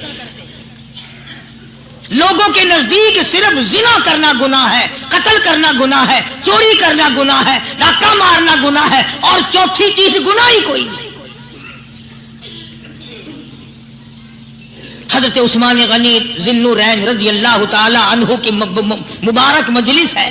لوگوں کے نزدیک صرف زنا کرنا گناہ ہے, قتل کرنا گناہ ہے, چوری کرنا گناہ ہے, ڈاکہ مارنا گناہ ہے, اور چوتھی چیز گناہ ہی کوئی نہیں. حضرت عثمان غنی ذی النورین رضی اللہ تعالی عنہ کی مبارک مجلس ہے.